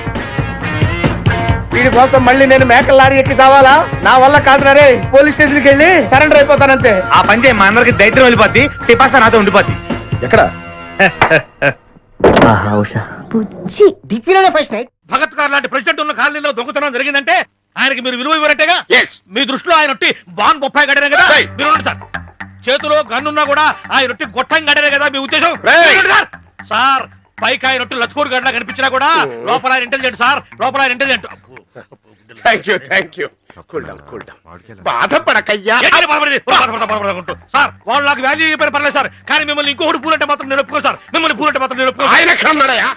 వీడి కోసం మళ్ళీ నేను మేకల లారీ ఎక్కి కావాలా? నా వల్ల కాదురే. పోలీస్ స్టేషన్ కి వెళ్ళి సరెండర్ అయిపోతానంతే. ఆ పని చేయి, మా అందరికి దైత్యం వెళ్ళిపోద్ది. టిపాసా నాతో ఉండిపోద్ది. ఎక్కడ? బుజ్జి డిక్కీలోనే ఫస్ట్ నైట్. భగత్ గారు లాంటి ప్రెసిడెంట్ ఉన్న కాలనీలో దొంగతనం జరిగిందంటే ఆయనకి మీరు విలువ ఇవ్వరంటేగా. మీ దృష్టిలో ఆయన ఒట్టి బాన్ బొప్పాయి గడనే కదా. మీరు ఉండండి సార్. చేతిలో గన్నున్నా కూడా ఆయన ఒట్టి గొట్టం గడనే కదా మీ ఉద్దేశం. మీరు ఉండండి సార్. సార్ పైకి ఆయన ఒట్టి లత్కూరు గడ్లా కనిపించినా కూడా లోపల ఆయన ఇంటెలిజెంట్ సార్. లోపల ఆయన ఇంటెలిజెంట్. థ్యాంక్ యూ బాధపడకయ్యా. సార్ వాళ్ళు నాకు వాల్యూ అయిపోయిన పర్లేదు సార్. కానీ మిమ్మల్ని ఇంకొకటి పూలంటే మాత్రం నేను ఒప్పుకో సార్. మిమ్మల్ని పూలంటే మాత్రం నేను ఒప్పుకో. ఆయన ఎక్కడ ఉన్నాడయ్యా?